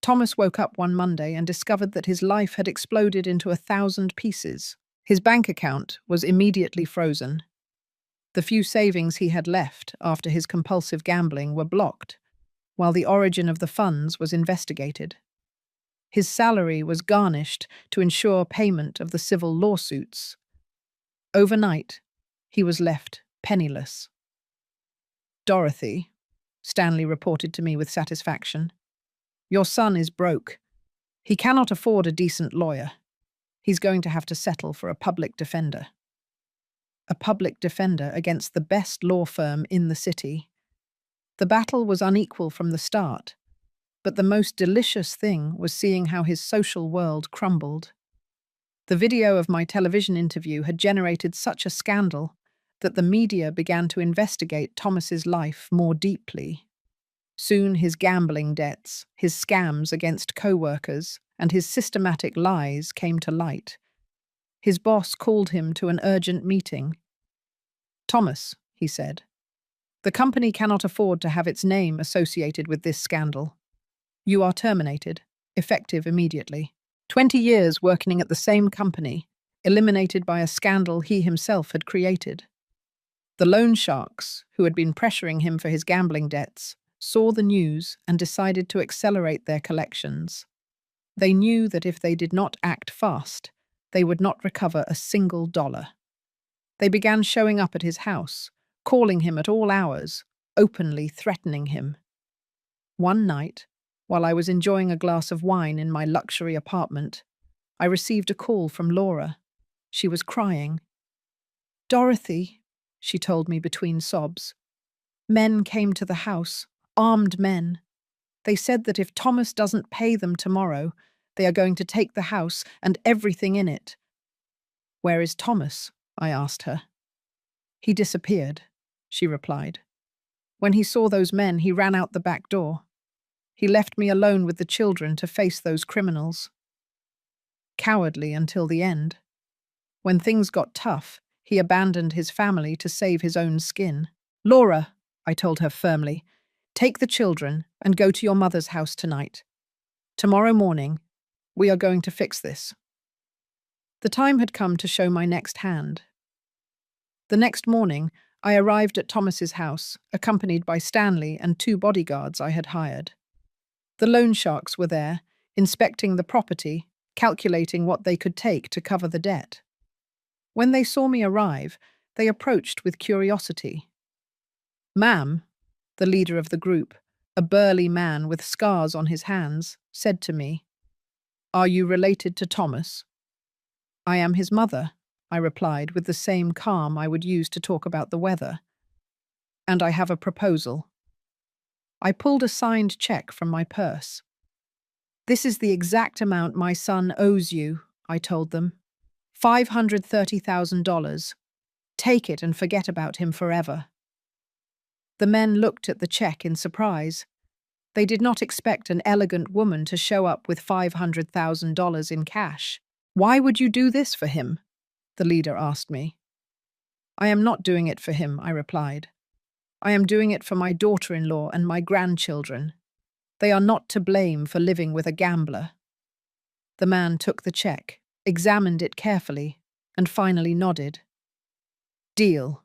Thomas woke up one Monday and discovered that his life had exploded into 1,000 pieces. His bank account was immediately frozen. The few savings he had left after his compulsive gambling were blocked, while the origin of the funds was investigated. His salary was garnished to ensure payment of the civil lawsuits. Overnight, he was left penniless. "Dorothy," Stanley reported to me with satisfaction, "your son is broke. He cannot afford a decent lawyer. He's going to have to settle for a public defender." A public defender against the best law firm in the city. The battle was unequal from the start, but the most delicious thing was seeing how his social world crumbled. The video of my television interview had generated such a scandal that the media began to investigate Thomas's life more deeply. Soon his gambling debts, his scams against co-workers, and his systematic lies came to light. His boss called him to an urgent meeting. "Thomas," he said, "the company cannot afford to have its name associated with this scandal. You are terminated, effective immediately. 20 years working at the same company, eliminated by a scandal he himself had created. The loan sharks, who had been pressuring him for his gambling debts, saw the news and decided to accelerate their collections. They knew that if they did not act fast, they would not recover a single dollar. They began showing up at his house, calling him at all hours, openly threatening him. One night, while I was enjoying a glass of wine in my luxury apartment, I received a call from Laura. She was crying. "Dorothy," she told me between sobs, "men came to the house, armed men. They said that if Thomas doesn't pay them tomorrow, they are going to take the house and everything in it." "Where is Thomas?" I asked her. "He disappeared," she replied. "When he saw those men, he ran out the back door. He left me alone with the children to face those criminals." Cowardly until the end. When things got tough, he abandoned his family to save his own skin. "Laura," I told her firmly, "take the children and go to your mother's house tonight. Tomorrow morning, we are going to fix this." The time had come to show my next hand. The next morning, I arrived at Thomas's house, accompanied by Stanley and 2 bodyguards I had hired. The loan sharks were there, inspecting the property, calculating what they could take to cover the debt. When they saw me arrive, they approached with curiosity. "Ma'am," the leader of the group, a burly man with scars on his hands, said to me, "Are you related to Thomas?" "I am his mother," I replied with the same calm I would use to talk about the weather. "And I have a proposal." I pulled a signed check from my purse. "This is the exact amount my son owes you," I told them. $530,000. Take it and forget about him forever." The men looked at the check in surprise. They did not expect an elegant woman to show up with $500,000 in cash. "Why would you do this for him?" the leader asked me. "I am not doing it for him," I replied. "I am doing it for my daughter-in-law and my grandchildren. They are not to blame for living with a gambler." The man took the check, examined it carefully, and finally nodded. "Deal.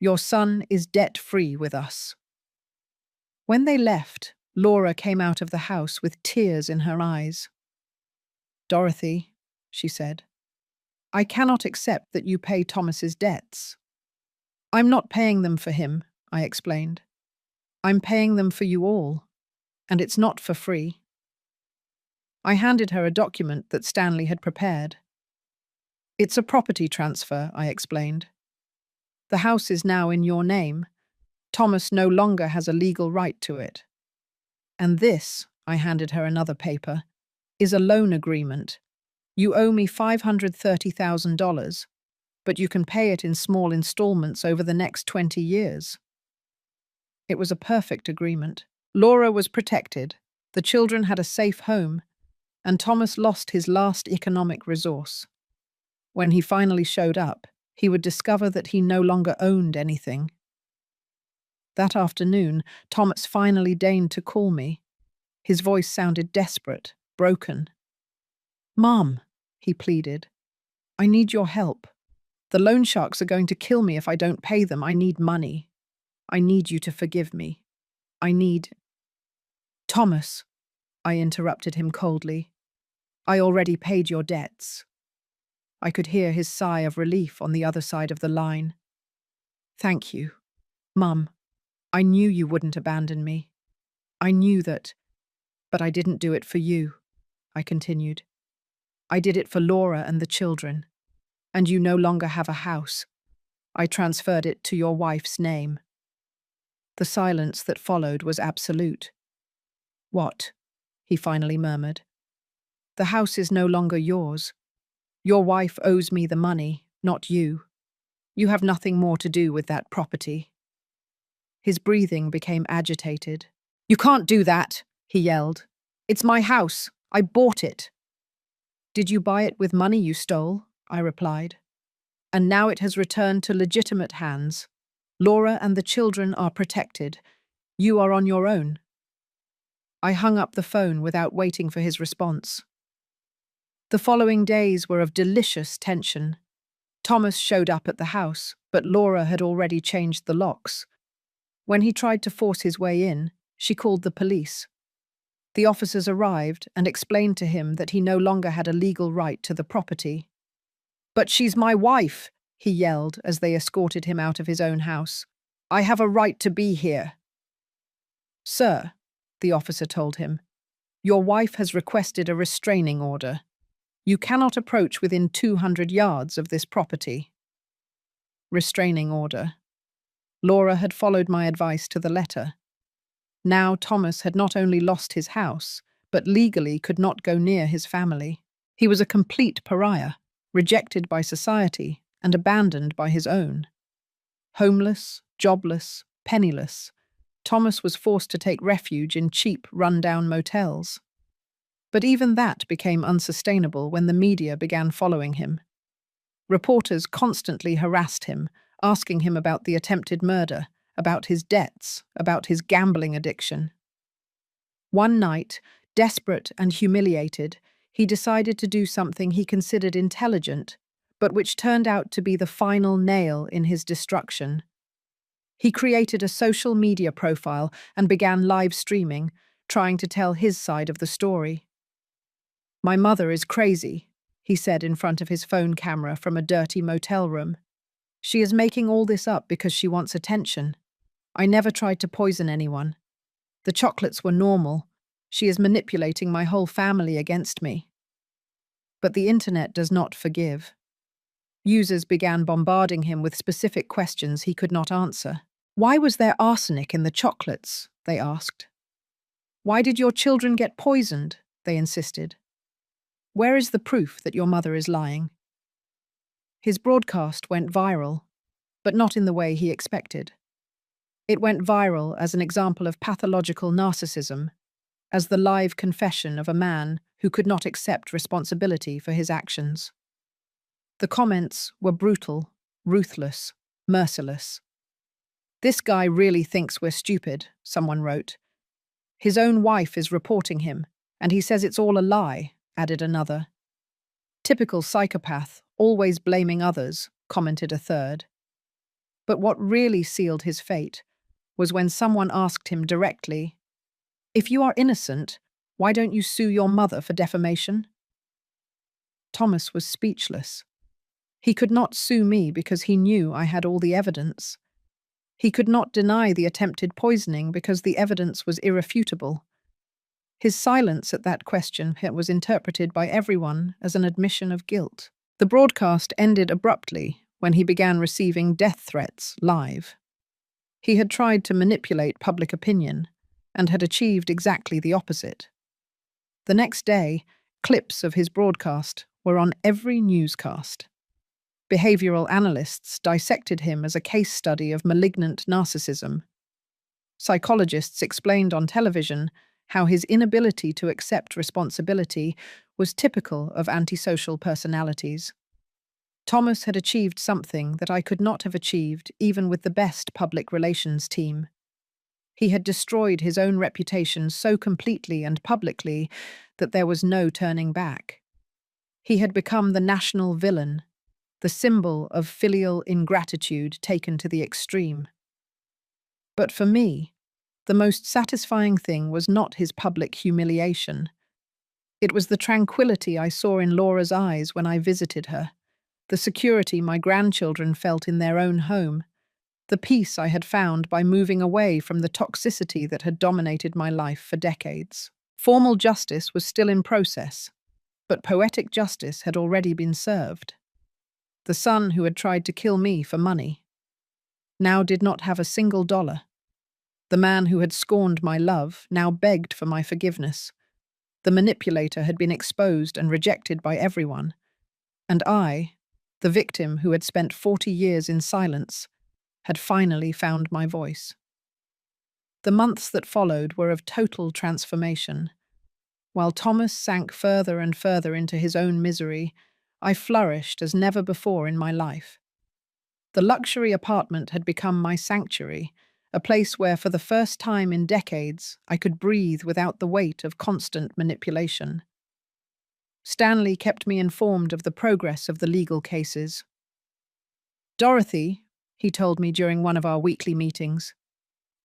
Your son is debt-free with us." When they left, Laura came out of the house with tears in her eyes. "Dorothy," she said, "I cannot accept that you pay Thomas's debts." "I'm not paying them for him," I explained. "I'm paying them for you all, and it's not for free." I handed her a document that Stanley had prepared. "It's a property transfer," I explained. "The house is now in your name. Thomas no longer has a legal right to it. And this," I handed her another paper, "is a loan agreement. You owe me $530,000, but you can pay it in small installments over the next 20 years. It was a perfect agreement. Laura was protected, the children had a safe home, and Thomas lost his last economic resource. When he finally showed up, he would discover that he no longer owned anything. That afternoon, Thomas finally deigned to call me. His voice sounded desperate, broken. "Mom," he pleaded, "I need your help. The loan sharks are going to kill me if I don't pay them. I need money. I need you to forgive me. I need—" "Thomas," I interrupted him coldly, "I already paid your debts." I could hear his sigh of relief on the other side of the line. "Thank you. Mum, I knew you wouldn't abandon me. I knew that, but I didn't do it for you," I continued. "I did it for Laura and the children. And you no longer have a house. I transferred it to your wife's name." The silence that followed was absolute. "What?" he finally murmured. "The house is no longer yours. Your wife owes me the money, not you. You have nothing more to do with that property." His breathing became agitated. "You can't do that," he yelled. "It's my house. I bought it." "Did you buy it with money you stole?" I replied. "And now it has returned to legitimate hands. Laura and the children are protected. You are on your own." I hung up the phone without waiting for his response. The following days were of delicious tension. Thomas showed up at the house, but Laura had already changed the locks. When he tried to force his way in, She called the police. The officers arrived and explained to him that he no longer had a legal right to the property. "But she's my wife," he yelled as they escorted him out of his own house. "I have a right to be here." "Sir," the officer told him, "your wife has requested a restraining order. You cannot approach within 200 yards of this property." Restraining order. Laura had followed my advice to the letter. Now Thomas had not only lost his house, but legally could not go near his family. He was a complete pariah, rejected by society and abandoned by his own. Homeless, jobless, penniless, Thomas was forced to take refuge in cheap, run-down motels. But even that became unsustainable when the media began following him. Reporters constantly harassed him, asking him about the attempted murder, about his debts, about his gambling addiction. One night, desperate and humiliated, he decided to do something he considered intelligent, but which turned out to be the final nail in his destruction. He created a social media profile and began live streaming, trying to tell his side of the story. "My mother is crazy," he said in front of his phone camera from a dirty motel room. "She is making all this up because she wants attention. I never tried to poison anyone. The chocolates were normal. She is manipulating my whole family against me." But the internet does not forgive. Users began bombarding him with specific questions he could not answer. "Why was there arsenic in the chocolates?" they asked. "Why did your children get poisoned?" they insisted. "Where is the proof that your mother is lying?" His broadcast went viral, but not in the way he expected. It went viral as an example of pathological narcissism, as the live confession of a man who could not accept responsibility for his actions. The comments were brutal, ruthless, merciless. "This guy really thinks we're stupid," someone wrote. "His own wife is reporting him, and he says it's all a lie," added another. "Typical psychopath, always blaming others," commented a third. But what really sealed his fate was when someone asked him directly, "If you are innocent, why don't you sue your mother for defamation?" Thomas was speechless. He could not sue me because he knew I had all the evidence. He could not deny the attempted poisoning because the evidence was irrefutable. His silence at that question was interpreted by everyone as an admission of guilt. The broadcast ended abruptly when he began receiving death threats live. He had tried to manipulate public opinion and had achieved exactly the opposite. The next day, clips of his broadcast were on every newscast. Behavioral analysts dissected him as a case study of malignant narcissism. Psychologists explained on television how his inability to accept responsibility was typical of antisocial personalities. Thomas had achieved something that I could not have achieved even with the best public relations team. He had destroyed his own reputation so completely and publicly that there was no turning back. He had become the national villain, the symbol of filial ingratitude taken to the extreme. But for me, the most satisfying thing was not his public humiliation. It was the tranquility I saw in Laura's eyes when I visited her, the security my grandchildren felt in their own home, the peace I had found by moving away from the toxicity that had dominated my life for decades. Formal justice was still in process, but poetic justice had already been served. The son who had tried to kill me for money now did not have a single dollar. The man who had scorned my love now begged for my forgiveness. The manipulator had been exposed and rejected by everyone. And I, the victim who had spent 40 years in silence, had finally found my voice. The months that followed were of total transformation. While Thomas sank further and further into his own misery, I flourished as never before in my life. The luxury apartment had become my sanctuary, a place where for the first time in decades I could breathe without the weight of constant manipulation. Stanley kept me informed of the progress of the legal cases. "Dorothy," he told me during one of our weekly meetings,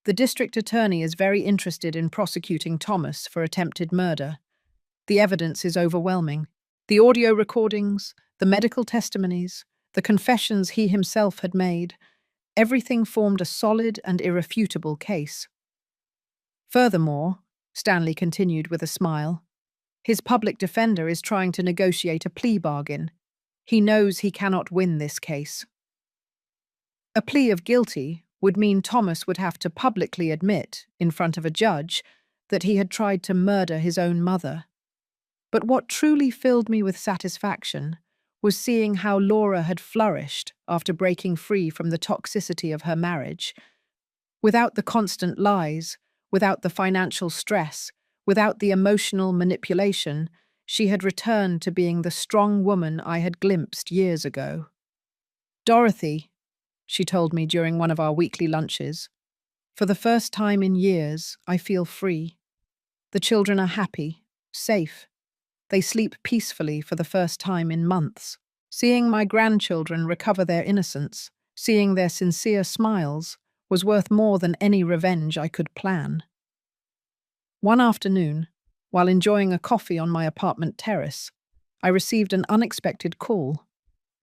The district attorney is very interested in prosecuting Thomas for attempted murder. The evidence is overwhelming. The audio recordings, the medical testimonies, the confessions he himself had made, everything formed a solid and irrefutable case. Furthermore, Stanley continued with a smile, his public defender is trying to negotiate a plea bargain. He knows he cannot win this case. A plea of guilty would mean Thomas would have to publicly admit, in front of a judge, that he had tried to murder his own mother. But what truly filled me with satisfaction was seeing how Laura had flourished after breaking free from the toxicity of her marriage. Without the constant lies, without the financial stress, without the emotional manipulation, she had returned to being the strong woman I had glimpsed years ago. "Dorothy," she told me during one of our weekly lunches, "for the first time in years, I feel free. The children are happy, safe. They sleep peacefully for the first time in months. Seeing my grandchildren recover their innocence, seeing their sincere smiles, was worth more than any revenge I could plan." One afternoon, while enjoying a coffee on my apartment terrace, I received an unexpected call.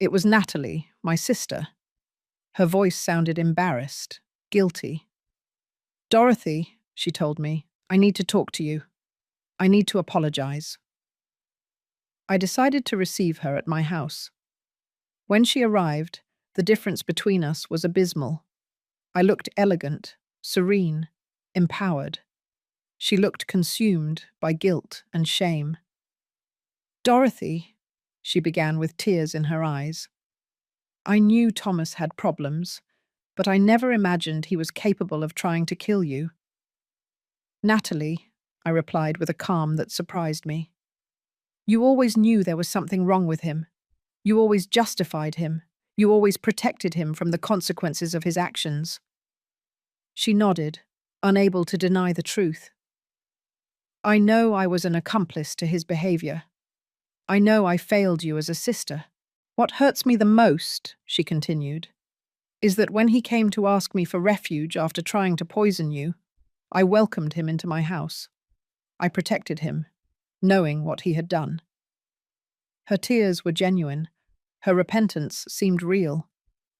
It was Natalie, my sister. Her voice sounded embarrassed, guilty. "Dorothy," she told me, "I need to talk to you. I need to apologize." I decided to receive her at my house. When she arrived, the difference between us was abysmal. I looked elegant, serene, empowered. She looked consumed by guilt and shame. "Dorothy," she began with tears in her eyes, "I knew Thomas had problems, but I never imagined he was capable of trying to kill you." "Natalie," I replied with a calm that surprised me, "you always knew there was something wrong with him. You always justified him. You always protected him from the consequences of his actions." She nodded, unable to deny the truth. "I know I was an accomplice to his behavior. I know I failed you as a sister. What hurts me the most," she continued, "is that when he came to ask me for refuge after trying to poison you, I welcomed him into my house. I protected him, knowing what he had done." Her tears were genuine. Her repentance seemed real,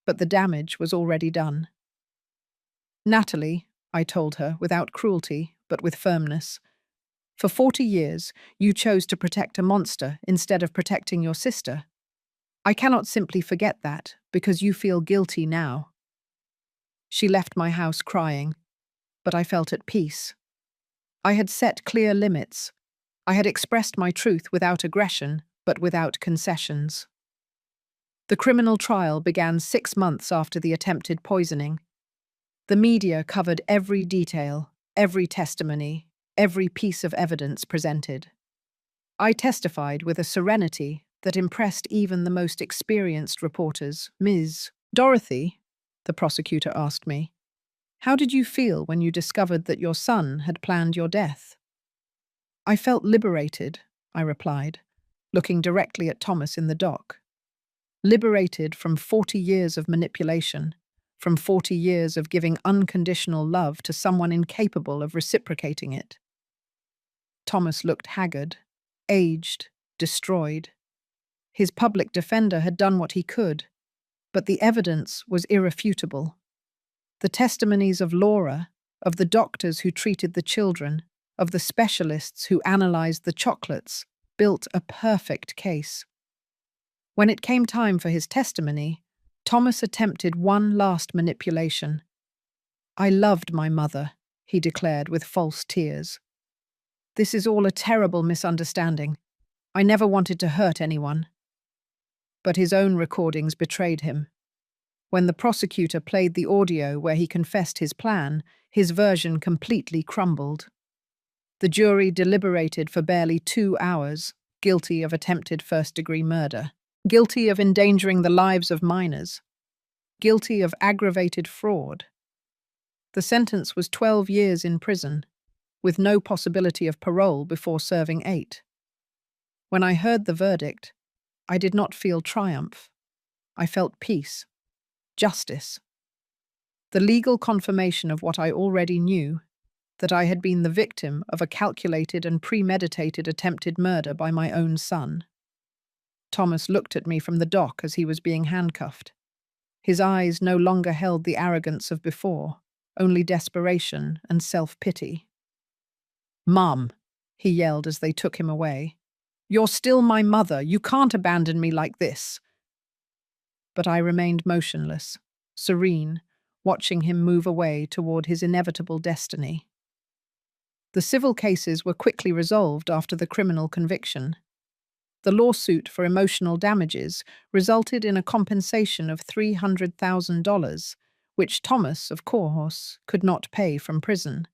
but the damage was already done. "Natalie," I told her, without cruelty, but with firmness, "for 40 years, you chose to protect a monster instead of protecting your sister. I cannot simply forget that, because you feel guilty now." She left my house crying, but I felt at peace. I had set clear limits. I had expressed my truth without aggression, but without concessions. The criminal trial began 6 months after the attempted poisoning. The media covered every detail, every testimony, every piece of evidence presented. I testified with a serenity that impressed even the most experienced reporters. "Ms. Dorothy," the prosecutor asked me, "how did you feel when you discovered that your son had planned your death?" "I felt liberated," I replied, looking directly at Thomas in the dock. "Liberated from 40 years of manipulation, from 40 years of giving unconditional love to someone incapable of reciprocating it." Thomas looked haggard, aged, destroyed. His public defender had done what he could, but the evidence was irrefutable. The testimonies of Laura, of the doctors who treated the children, of the specialists who analyzed the chocolates, built a perfect case. When it came time for his testimony, Thomas attempted one last manipulation. "I loved my mother," he declared with false tears. "This is all a terrible misunderstanding. I never wanted to hurt anyone." But his own recordings betrayed him. When the prosecutor played the audio where he confessed his plan, his version completely crumbled. The jury deliberated for barely 2 hours, guilty of attempted first-degree murder, guilty of endangering the lives of minors, guilty of aggravated fraud. The sentence was 12 years in prison, with no possibility of parole before serving 8. When I heard the verdict, I did not feel triumph. I felt peace, justice. The legal confirmation of what I already knew, that I had been the victim of a calculated and premeditated attempted murder by my own son. Thomas looked at me from the dock as he was being handcuffed. His eyes no longer held the arrogance of before, only desperation and self-pity. "Mum," he yelled as they took him away. "You're still my mother. You can't abandon me like this." But I remained motionless, serene, watching him move away toward his inevitable destiny. The civil cases were quickly resolved after the criminal conviction. The lawsuit for emotional damages resulted in a compensation of $300,000, which Thomas, of course, could not pay from prison.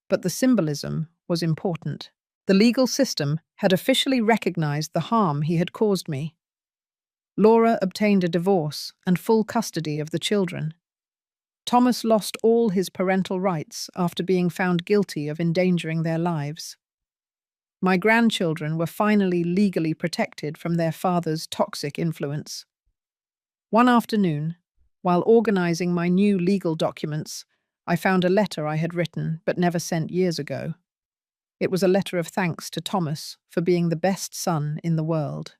But the symbolism was important. The legal system had officially recognized the harm he had caused me. Laura obtained a divorce and full custody of the children. Thomas lost all his parental rights after being found guilty of endangering their lives. My grandchildren were finally legally protected from their father's toxic influence. One afternoon, while organizing my new legal documents, I found a letter I had written but never sent years ago. It was a letter of thanks to Thomas for being the best son in the world.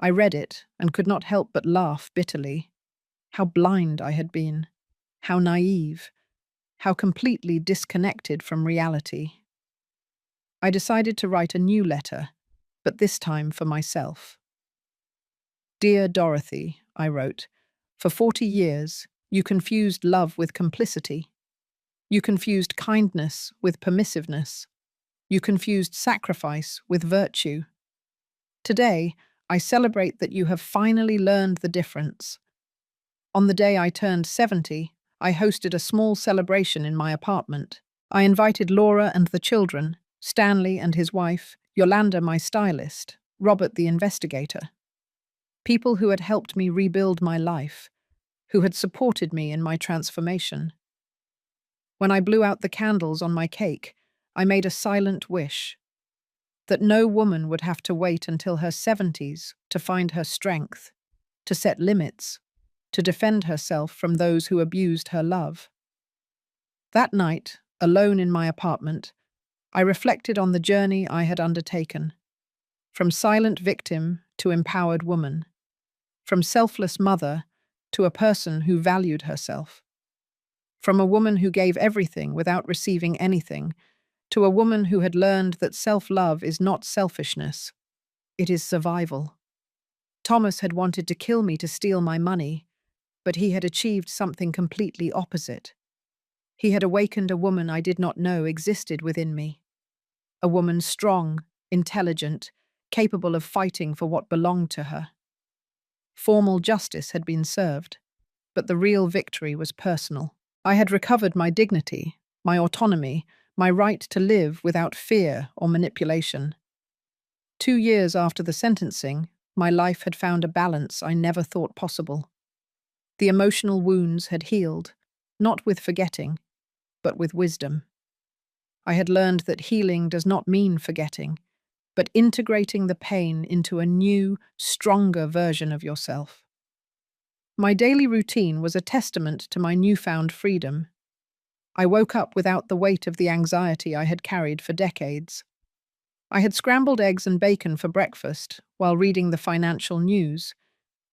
I read it and could not help but laugh bitterly. How blind I had been. How naive. How completely disconnected from reality. I decided to write a new letter, but this time for myself. "Dear Dorothy," I wrote, "for 40 years, you confused love with complicity. You confused kindness with permissiveness. You confused sacrifice with virtue. Today, I celebrate that you have finally learned the difference. On the day I turned 70, I hosted a small celebration in my apartment. I invited Laura and the children, Stanley and his wife, Yolanda my stylist, Robert the investigator. People who had helped me rebuild my life, who had supported me in my transformation. When I blew out the candles on my cake, I made a silent wish that no woman would have to wait until her 70s to find her strength, to set limits, to defend herself from those who abused her love. That night, alone in my apartment, I reflected on the journey I had undertaken, from silent victim to empowered woman, from selfless mother to a person who valued herself, from a woman who gave everything without receiving anything to a woman who had learned that self-love is not selfishness, it is survival. Thomas had wanted to kill me to steal my money, but he had achieved something completely opposite. He had awakened a woman I did not know existed within me. A woman strong, intelligent, capable of fighting for what belonged to her. Formal justice had been served, but the real victory was personal. I had recovered my dignity, my autonomy, my right to live without fear or manipulation. 2 years after the sentencing, my life had found a balance I never thought possible. The emotional wounds had healed, not with forgetting, but with wisdom. I had learned that healing does not mean forgetting, but integrating the pain into a new, stronger version of yourself. My daily routine was a testament to my newfound freedom. I woke up without the weight of the anxiety I had carried for decades. I had scrambled eggs and bacon for breakfast while reading the financial news,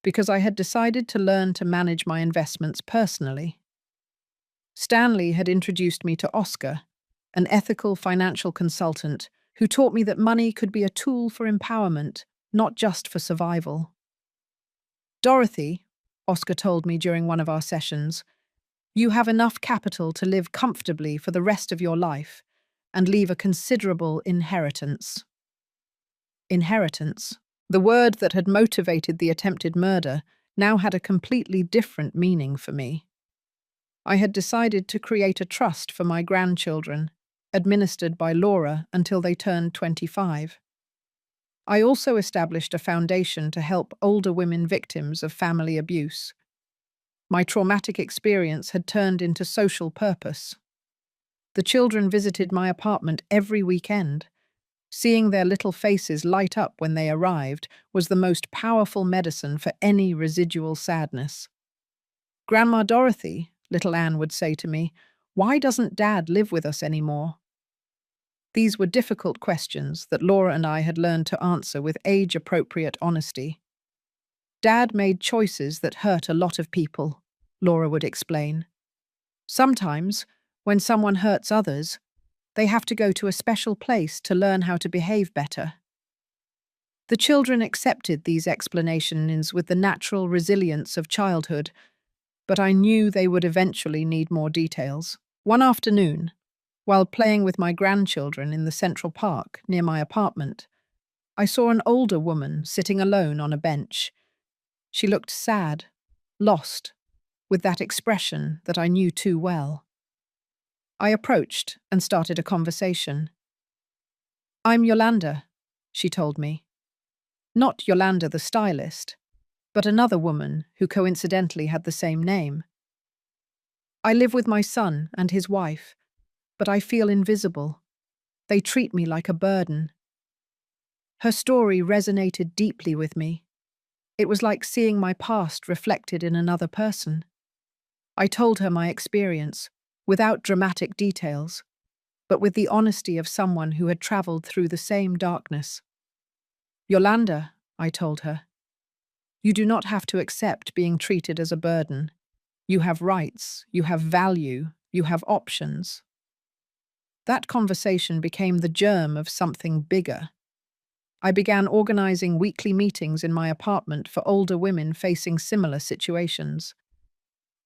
because I had decided to learn to manage my investments personally. Stanley had introduced me to Oscar, an ethical financial consultant who taught me that money could be a tool for empowerment, not just for survival. "Dorothy," Oscar told me during one of our sessions, "you have enough capital to live comfortably for the rest of your life and leave a considerable inheritance." Inheritance, the word that had motivated the attempted murder, now had a completely different meaning for me. I had decided to create a trust for my grandchildren, administered by Laura until they turned 25. I also established a foundation to help older women victims of family abuse. My traumatic experience had turned into social purpose. The children visited my apartment every weekend. Seeing their little faces light up when they arrived was the most powerful medicine for any residual sadness. "Grandma Dorothy," little Anne would say to me. Why doesn't Dad live with us anymore? These were difficult questions that Laura and I had learned to answer with age-appropriate honesty. Dad made choices that hurt a lot of people, Laura would explain. Sometimes, when someone hurts others, they have to go to a special place to learn how to behave better. The children accepted these explanations with the natural resilience of childhood, but I knew they would eventually need more details. One afternoon, while playing with my grandchildren in the Central Park near my apartment, I saw an older woman sitting alone on a bench. She looked sad, lost, with that expression that I knew too well. I approached and started a conversation. "I'm Yolanda," she told me. Not Yolanda the stylist, but another woman who coincidentally had the same name. "I live with my son and his wife, but I feel invisible. They treat me like a burden." Her story resonated deeply with me. It was like seeing my past reflected in another person. I told her my experience, without dramatic details, but with the honesty of someone who had traveled through the same darkness. "Yolanda," I told her, "you do not have to accept being treated as a burden. You have rights, you have value, you have options." That conversation became the germ of something bigger. I began organizing weekly meetings in my apartment for older women facing similar situations.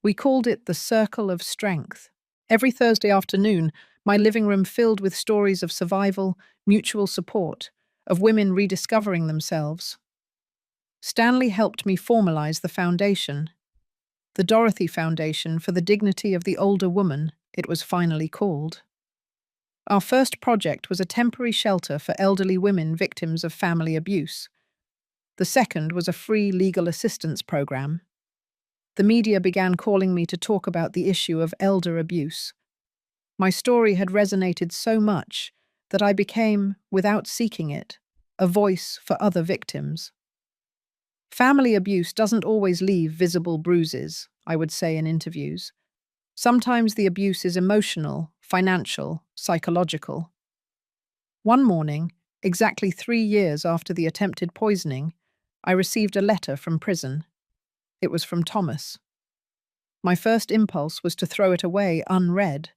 We called it the Circle of Strength. Every Thursday afternoon, my living room filled with stories of survival, mutual support, of women rediscovering themselves. Stanley helped me formalize the foundation. The Dorothy Foundation for the Dignity of the Older Woman, it was finally called. Our first project was a temporary shelter for elderly women victims of family abuse. The second was a free legal assistance program. The media began calling me to talk about the issue of elder abuse. My story had resonated so much that I became, without seeking it, a voice for other victims. Family abuse doesn't always leave visible bruises, I would say in interviews. Sometimes the abuse is emotional, financial, psychological. One morning, exactly 3 years after the attempted poisoning, I received a letter from prison. It was from Thomas. My first impulse was to throw it away unread,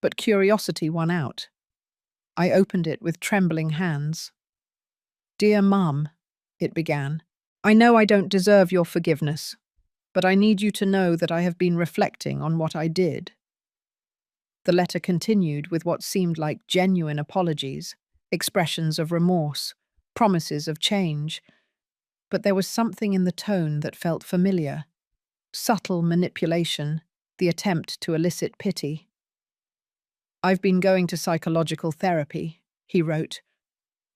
but curiosity won out. I opened it with trembling hands. "Dear Mum," it began, "I know I don't deserve your forgiveness, but I need you to know that I have been reflecting on what I did." The letter continued with what seemed like genuine apologies, expressions of remorse, promises of change, but there was something in the tone that felt familiar. Subtle manipulation, the attempt to elicit pity. "I've been going to psychological therapy," he wrote.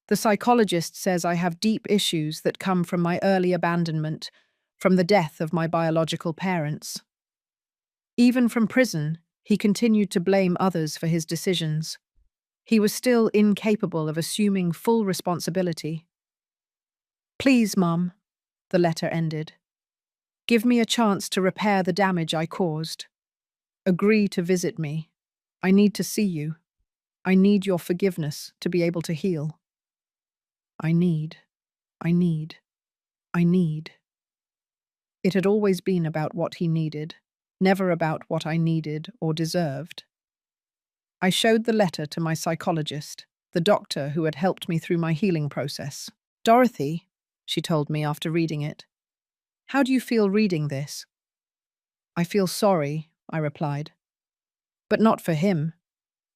"The psychologist says I have deep issues that come from my early abandonment, from the death of my biological parents." Even from prison, he continued to blame others for his decisions. He was still incapable of assuming full responsibility. "Please, Mum," the letter ended. "Give me a chance to repair the damage I caused. Agree to visit me. I need to see you. I need your forgiveness to be able to heal. I need, I need, I need." It had always been about what he needed, never about what I needed or deserved. I showed the letter to my psychologist, the doctor who had helped me through my healing process. "Dorothy," she told me after reading it, "how do you feel reading this?" "I feel sorry," I replied. "But not for him.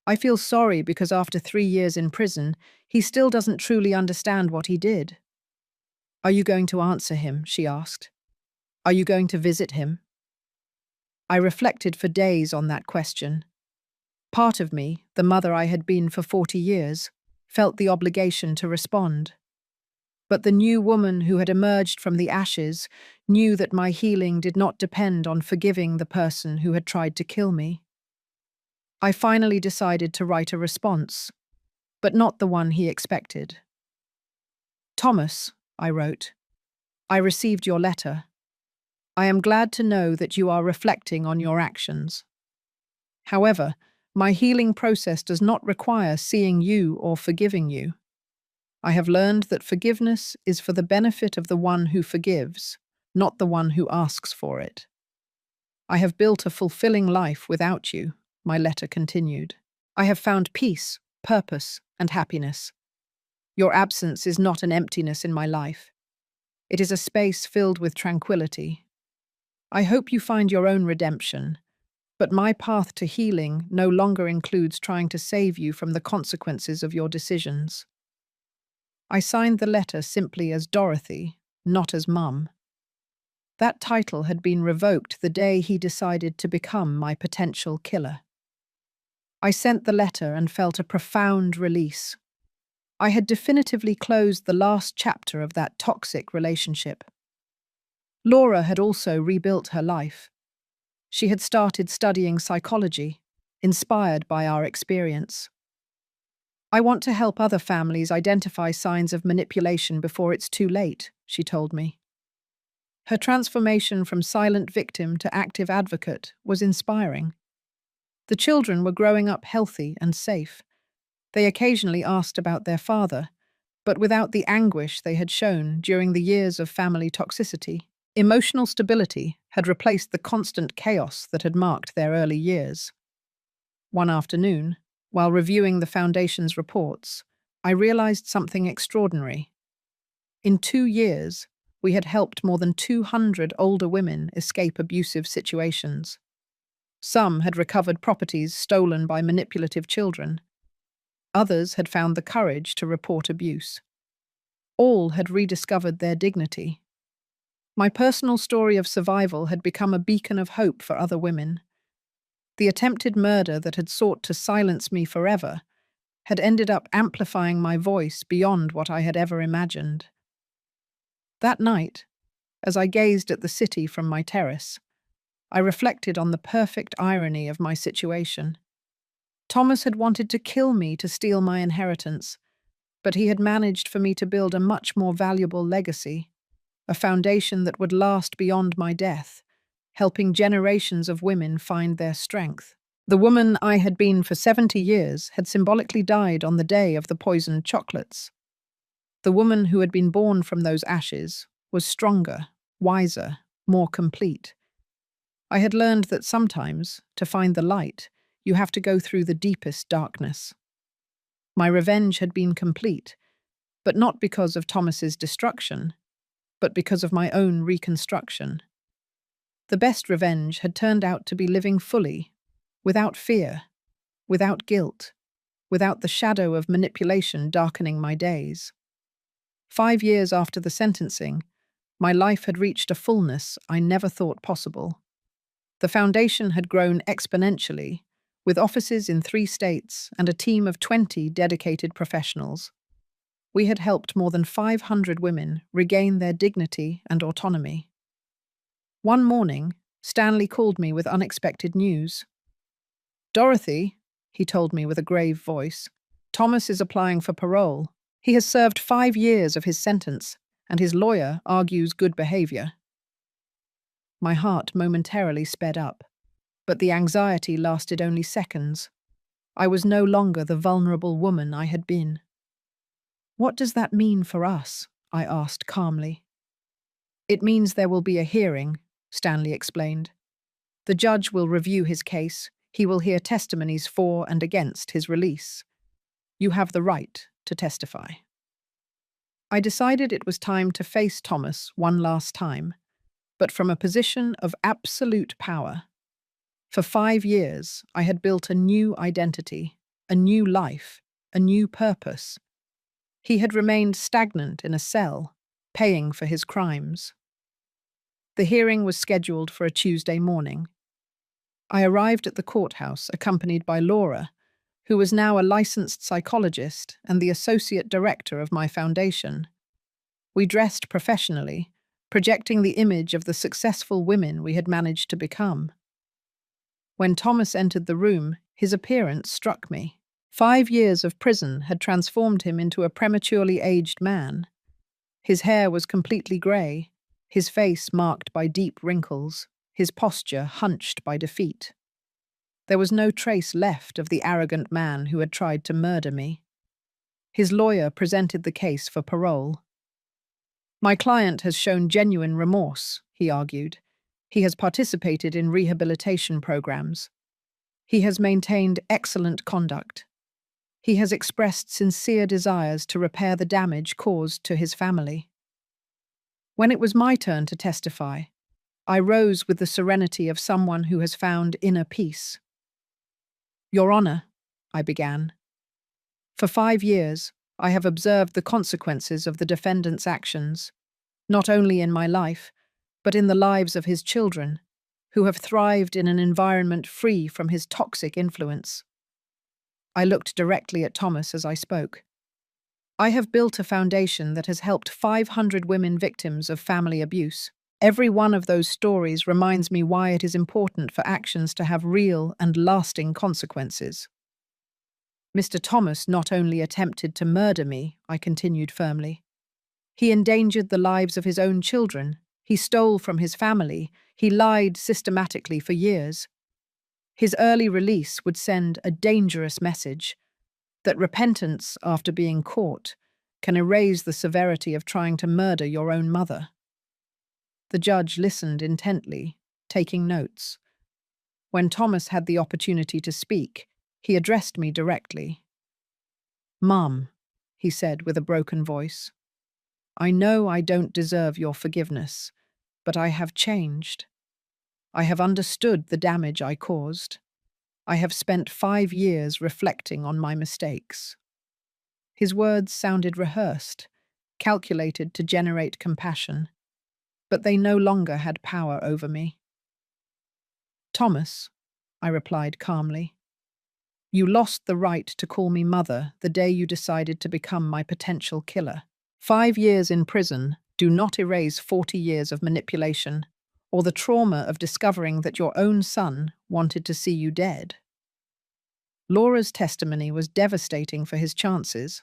I feel sorry because after 3 years in prison, he still doesn't truly understand what he did." "Are you going to answer him?" she asked. "Are you going to visit him?" I reflected for days on that question. Part of me, the mother I had been for 40 years, felt the obligation to respond. But the new woman who had emerged from the ashes knew that my healing did not depend on forgiving the person who had tried to kill me. I finally decided to write a response, but not the one he expected. "Thomas," I wrote, "I received your letter. I am glad to know that you are reflecting on your actions. However, my healing process does not require seeing you or forgiving you. I have learned that forgiveness is for the benefit of the one who forgives, not the one who asks for it. I have built a fulfilling life without you, my letter continued. I have found peace, purpose, and happiness. Your absence is not an emptiness in my life. It is a space filled with tranquility. I hope you find your own redemption, but my path to healing no longer includes trying to save you from the consequences of your decisions. I signed the letter simply as Dorothy, not as Mum. That title had been revoked the day he decided to become my potential killer. I sent the letter and felt a profound release. I had definitively closed the last chapter of that toxic relationship. Laura had also rebuilt her life. She had started studying psychology, inspired by our experience. I want to help other families identify signs of manipulation before it's too late, she told me. Her transformation from silent victim to active advocate was inspiring. The children were growing up healthy and safe. They occasionally asked about their father, but without the anguish they had shown during the years of family toxicity. Emotional stability had replaced the constant chaos that had marked their early years. One afternoon, while reviewing the Foundation's reports, I realized something extraordinary. In 2 years, we had helped more than 200 older women escape abusive situations. Some had recovered properties stolen by manipulative children. Others had found the courage to report abuse. All had rediscovered their dignity. My personal story of survival had become a beacon of hope for other women. The attempted murder that had sought to silence me forever had ended up amplifying my voice beyond what I had ever imagined. That night, as I gazed at the city from my terrace, I reflected on the perfect irony of my situation. Thomas had wanted to kill me to steal my inheritance, but he had managed for me to build a much more valuable legacy, a foundation that would last beyond my death, helping generations of women find their strength. The woman I had been for 70 years had symbolically died on the day of the poisoned chocolates. The woman who had been born from those ashes was stronger, wiser, more complete. I had learned that sometimes, to find the light, you have to go through the deepest darkness. My revenge had been complete, but not because of Thomas's destruction, but because of my own reconstruction. The best revenge had turned out to be living fully, without fear, without guilt, without the shadow of manipulation darkening my days. 5 years after the sentencing, my life had reached a fullness I never thought possible. The foundation had grown exponentially, with offices in 3 states and a team of 20 dedicated professionals. We had helped more than 500 women regain their dignity and autonomy. One morning, Stanley called me with unexpected news. "Dorothy," he told me with a grave voice, "Thomas is applying for parole. He has served 5 years of his sentence, and his lawyer argues good behavior." My heart momentarily sped up, but the anxiety lasted only seconds. I was no longer the vulnerable woman I had been. "What does that mean for us?" I asked calmly. "It means there will be a hearing," Stanley explained. "The judge will review his case. He will hear testimonies for and against his release. You have the right to testify." I decided it was time to face Thomas one last time, but from a position of absolute power. For 5 years, I had built a new identity, a new life, a new purpose. He had remained stagnant in a cell, paying for his crimes. The hearing was scheduled for a Tuesday morning. I arrived at the courthouse accompanied by Laura, who was now a licensed psychologist and the associate director of my foundation. We dressed professionally, projecting the image of the successful women we had managed to become. When Thomas entered the room, his appearance struck me. 5 years of prison had transformed him into a prematurely aged man. His hair was completely grey, his face marked by deep wrinkles, his posture hunched by defeat. There was no trace left of the arrogant man who had tried to murder me. His lawyer presented the case for parole. "My client has shown genuine remorse," he argued. "He has participated in rehabilitation programs. He has maintained excellent conduct. He has expressed sincere desires to repair the damage caused to his family." When it was my turn to testify, I rose with the serenity of someone who has found inner peace. "Your Honor," I began, "for 5 years, I have observed the consequences of the defendant's actions, not only in my life, but in the lives of his children, who have thrived in an environment free from his toxic influence." I looked directly at Thomas as I spoke. "I have built a foundation that has helped 500 women victims of family abuse. Every one of those stories reminds me why it is important for actions to have real and lasting consequences." "Mr. Thomas not only attempted to murder me," I continued firmly. "He endangered the lives of his own children. He stole from his family. He lied systematically for years. His early release would send a dangerous message that repentance after being caught can erase the severity of trying to murder your own mother." The judge listened intently, taking notes. When Thomas had the opportunity to speak, he addressed me directly. "Mum," he said with a broken voice, "I know I don't deserve your forgiveness, but I have changed. I have understood the damage I caused. I have spent 5 years reflecting on my mistakes." His words sounded rehearsed, calculated to generate compassion, but they no longer had power over me. "Thomas," I replied calmly, "you lost the right to call me mother the day you decided to become my potential killer. 5 years in prison do not erase 40 years of manipulation or the trauma of discovering that your own son wanted to see you dead." Laura's testimony was devastating for his chances.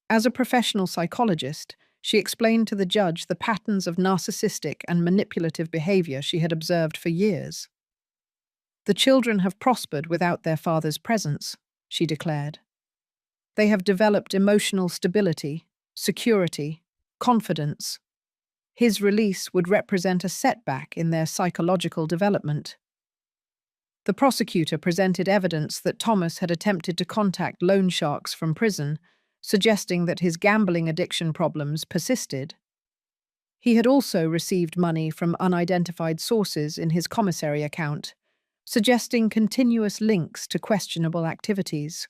As a professional psychologist, she explained to the judge the patterns of narcissistic and manipulative behavior she had observed for years. "The children have prospered without their father's presence," she declared. "They have developed emotional stability, security, confidence. His release would represent a setback in their psychological development." The prosecutor presented evidence that Thomas had attempted to contact loan sharks from prison, suggesting that his gambling addiction problems persisted. He had also received money from unidentified sources in his commissary account, suggesting continuous links to questionable activities.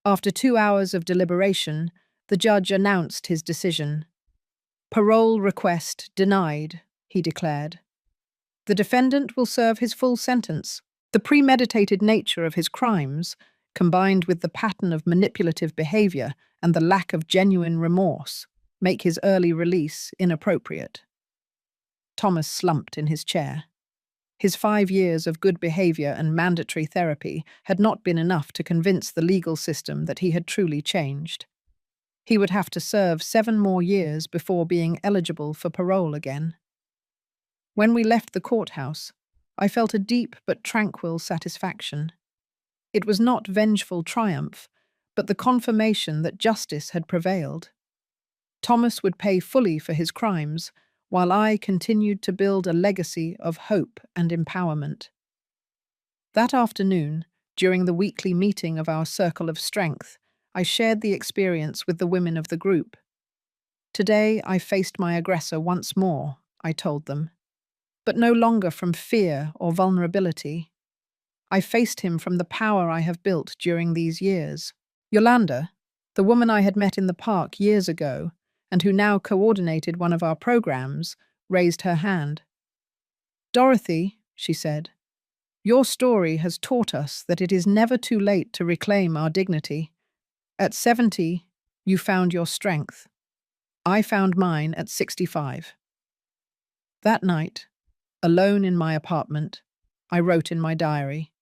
After 2 hours of deliberation, the judge announced his decision. "Parole request denied," he declared. "The defendant will serve his full sentence. The premeditated nature of his crimes, combined with the pattern of manipulative behavior and the lack of genuine remorse, make his early release inappropriate." Thomas slumped in his chair. His 5 years of good behavior and mandatory therapy had not been enough to convince the legal system that he had truly changed. He would have to serve 7 more years before being eligible for parole again. When we left the courthouse, I felt a deep but tranquil satisfaction. It was not vengeful triumph, but the confirmation that justice had prevailed. Thomas would pay fully for his crimes, while I continued to build a legacy of hope and empowerment. That afternoon, during the weekly meeting of our Circle of Strength, I shared the experience with the women of the group. "Today I faced my aggressor once more," I told them, "but no longer from fear or vulnerability. I faced him from the power I have built during these years." Yolanda, the woman I had met in the park years ago, and who now coordinated one of our programs, raised her hand. "Dorothy," she said, "your story has taught us that it is never too late to reclaim our dignity. At 70, you found your strength. I found mine at 65. That night, alone in my apartment, I wrote in my diary,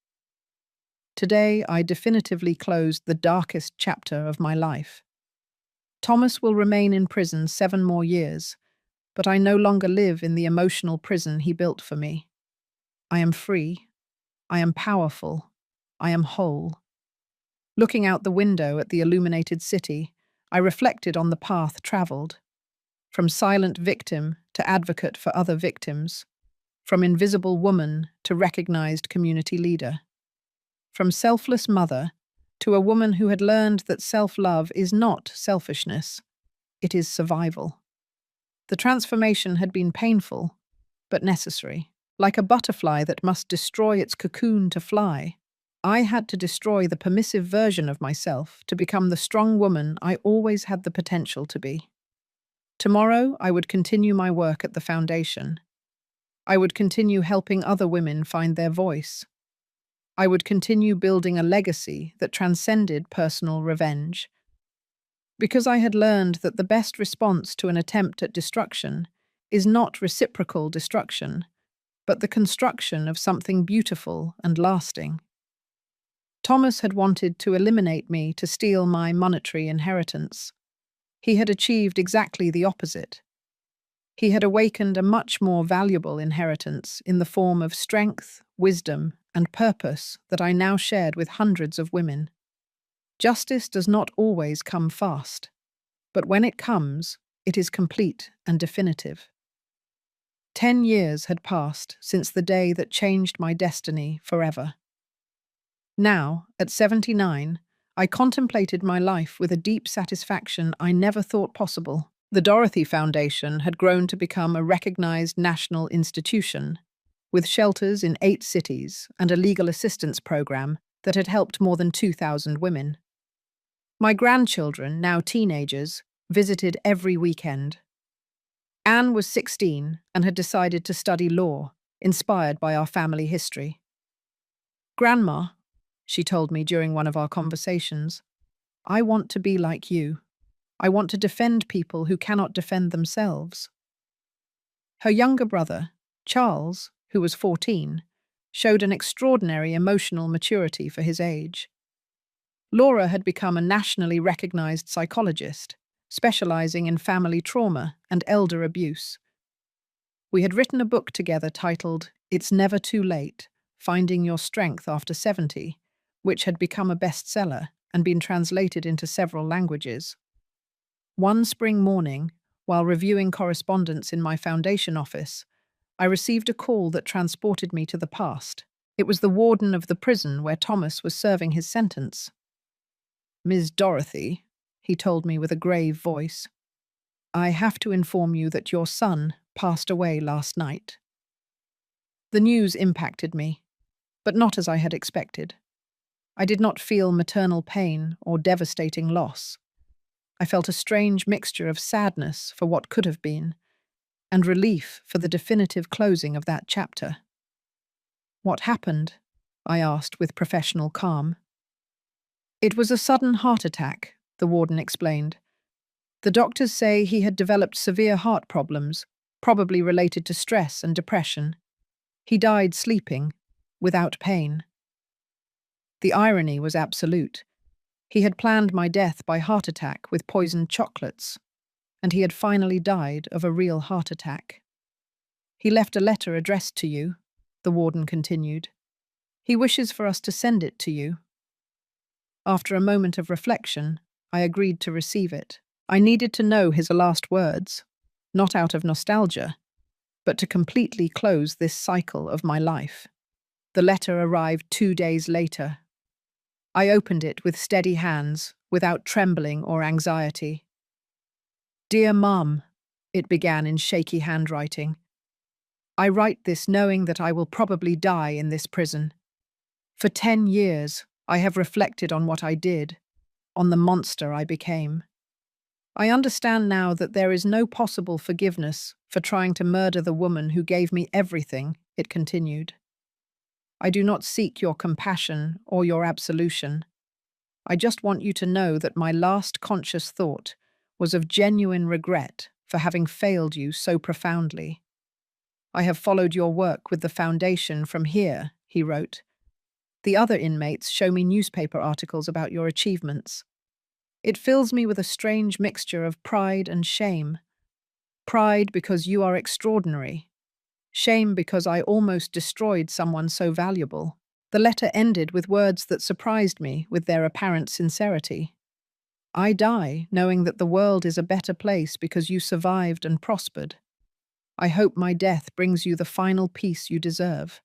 "Today I definitively closed the darkest chapter of my life. Thomas will remain in prison 7 more years, but I no longer live in the emotional prison he built for me. I am free. I am powerful. I am whole. Looking out the window at the illuminated city, I reflected on the path traveled. From silent victim to advocate for other victims. From invisible woman to recognized community leader. From selfless mother to a woman who had learned that self-love is not selfishness, it is survival. The transformation had been painful, but necessary. Like a butterfly that must destroy its cocoon to fly, I had to destroy the permissive version of myself to become the strong woman I always had the potential to be. Tomorrow, I would continue my work at the foundation. I would continue helping other women find their voice. I would continue building a legacy that transcended personal revenge. Because I had learned that the best response to an attempt at destruction is not reciprocal destruction, but the construction of something beautiful and lasting. Thomas had wanted to eliminate me to steal my monetary inheritance. He had achieved exactly the opposite. He had awakened a much more valuable inheritance in the form of strength, wisdom, and purpose that I now shared with hundreds of women. Justice does not always come fast, but when it comes, it is complete and definitive. 10 years had passed since the day that changed my destiny forever. Now, at 79, I contemplated my life with a deep satisfaction I never thought possible. The Dorothy Foundation had grown to become a recognized national institution, with shelters in 8 cities and a legal assistance program that had helped more than 2,000 women. My grandchildren, now teenagers, visited every weekend. Anne was 16 and had decided to study law, inspired by our family history. "Grandma," she told me during one of our conversations, "I want to be like you. I want to defend people who cannot defend themselves." Her younger brother, Charles, who was 14, showed an extraordinary emotional maturity for his age. Laura had become a nationally recognized psychologist, specializing in family trauma and elder abuse. We had written a book together titled "It's Never Too Late: Finding Your Strength After 70, which had become a bestseller and been translated into several languages. One spring morning, while reviewing correspondence in my foundation office, I received a call that transported me to the past. It was the warden of the prison where Thomas was serving his sentence. "Ms. Dorothy," he told me with a grave voice, "I have to inform you that your son passed away last night." The news impacted me, but not as I had expected. I did not feel maternal pain or devastating loss. I felt a strange mixture of sadness for what could have been, and relief for the definitive closing of that chapter. "What happened?" I asked with professional calm. "It was a sudden heart attack," the warden explained. "The doctors say he had developed severe heart problems, probably related to stress and depression. He died sleeping, without pain." The irony was absolute. He had planned my death by heart attack with poisoned chocolates, and he had finally died of a real heart attack. "He left a letter addressed to you," the warden continued. "He wishes for us to send it to you." After a moment of reflection, I agreed to receive it. I needed to know his last words, not out of nostalgia, but to completely close this cycle of my life. The letter arrived 2 days later. I opened it with steady hands, without trembling or anxiety. "Dear Mum," it began in shaky handwriting, "I write this knowing that I will probably die in this prison. For 10 years, I have reflected on what I did, on the monster I became. I understand now that there is no possible forgiveness for trying to murder the woman who gave me everything," it continued. "I do not seek your compassion or your absolution. I just want you to know that my last conscious thought was of genuine regret for having failed you so profoundly. I have followed your work with the foundation from here," he wrote. "The other inmates show me newspaper articles about your achievements. It fills me with a strange mixture of pride and shame. Pride because you are extraordinary. Shame because I almost destroyed someone so valuable. The letter ended with words that surprised me with their apparent sincerity. I die knowing that the world is a better place because you survived and prospered. I hope my death brings you the final peace you deserve.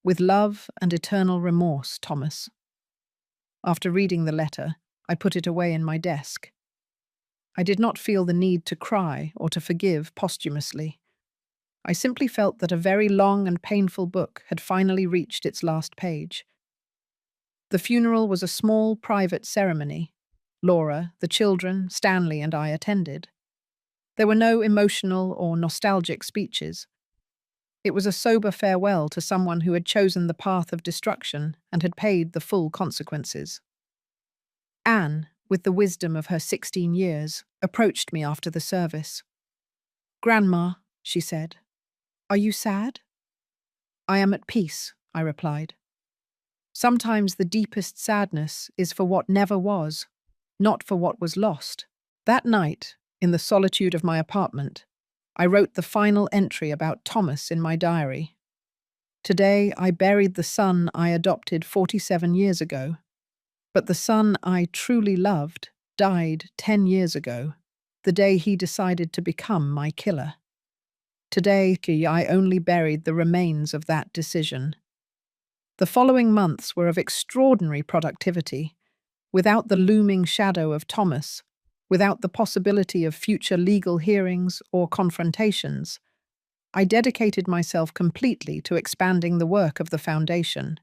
With love and eternal remorse, Thomas. After reading the letter, I put it away in my desk. I did not feel the need to cry or to forgive posthumously. I simply felt that a very long and painful book had finally reached its last page. The funeral was a small, private ceremony. Laura, the children, Stanley, and I attended. There were no emotional or nostalgic speeches. It was a sober farewell to someone who had chosen the path of destruction and had paid the full consequences. Anne, with the wisdom of her 16 years, approached me after the service. "Grandma," she said, "are you sad?" "I am at peace," I replied. "Sometimes the deepest sadness is for what never was, not for what was lost." That night, in the solitude of my apartment, I wrote the final entry about Thomas in my diary. Today, I buried the son I adopted 47 years ago. But the son I truly loved died 10 years ago, the day he decided to become my killer. Today, I only buried the remains of that decision. The following months were of extraordinary productivity, without the looming shadow of Thomas, without the possibility of future legal hearings or confrontations. I dedicated myself completely to expanding the work of the foundation.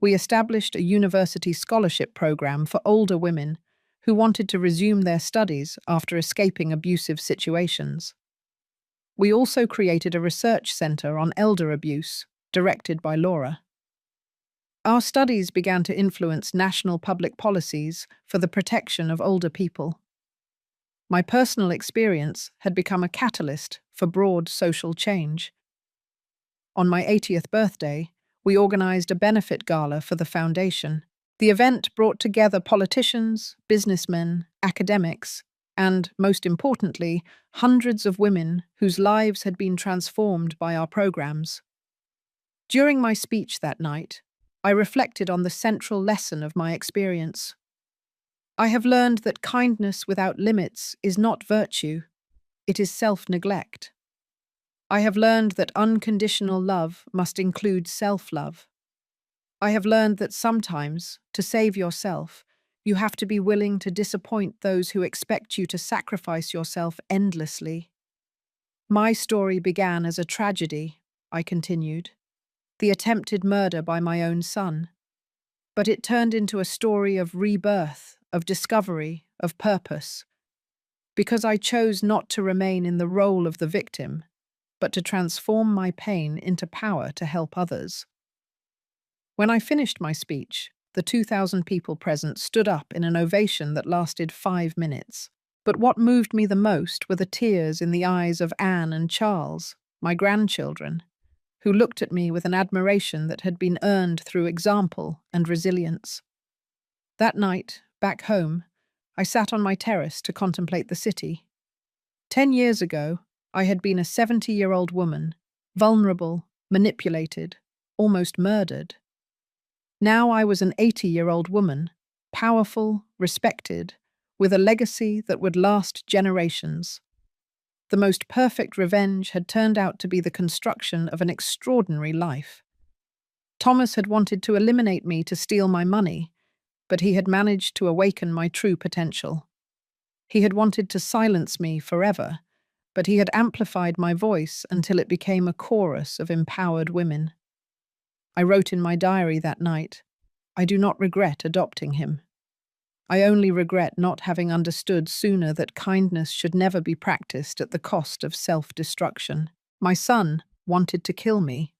We established a university scholarship program for older women who wanted to resume their studies after escaping abusive situations. We also created a research center on elder abuse, directed by Laura. Our studies began to influence national public policies for the protection of older people. My personal experience had become a catalyst for broad social change. On my 80th birthday, we organized a benefit gala for the foundation. The event brought together politicians, businessmen, academics, and, most importantly, hundreds of women whose lives had been transformed by our programs. During my speech that night, I reflected on the central lesson of my experience. I have learned that kindness without limits is not virtue, it is self-neglect. I have learned that unconditional love must include self-love. I have learned that sometimes, to save yourself, you have to be willing to disappoint those who expect you to sacrifice yourself endlessly. My story began as a tragedy, I continued, the attempted murder by my own son. But it turned into a story of rebirth, of discovery, of purpose. Because I chose not to remain in the role of the victim, but to transform my pain into power to help others. When I finished my speech, the 2,000 people present stood up in an ovation that lasted 5 minutes. But what moved me the most were the tears in the eyes of Anne and Charles, my grandchildren, who looked at me with an admiration that had been earned through example and resilience. That night, back home, I sat on my terrace to contemplate the city. 10 years ago, I had been a 70-year-old woman, vulnerable, manipulated, almost murdered. Now I was an 80-year-old woman, powerful, respected, with a legacy that would last generations. The most perfect revenge had turned out to be the construction of an extraordinary life. Thomas had wanted to eliminate me to steal my money, but he had managed to awaken my true potential. He had wanted to silence me forever, but he had amplified my voice until it became a chorus of empowered women. I wrote in my diary that night, I do not regret adopting him. I only regret not having understood sooner that kindness should never be practiced at the cost of self-destruction. My son wanted to kill me,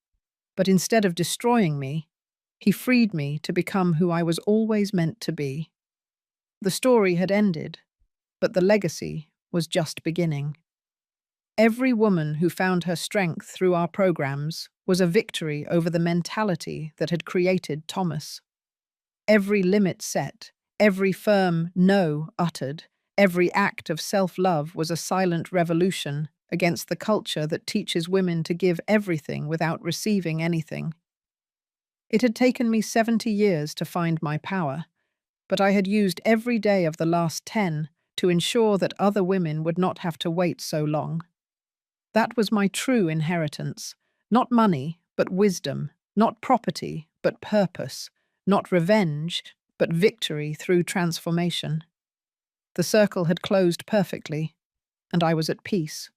but instead of destroying me, he freed me to become who I was always meant to be. The story had ended, but the legacy was just beginning. Every woman who found her strength through our programs was a victory over the mentality that had created Thomas. Every limit set, every firm no uttered, Every act of self-love was a silent revolution against the culture that teaches women to give everything without receiving anything. It had taken me 70 years to find my power, but I had used every day of the last 10 to ensure that other women would not have to wait so long. That was my true inheritance. Not money, but wisdom. Not property, but purpose. Not revenge, but victory through transformation. The circle had closed perfectly, and I was at peace.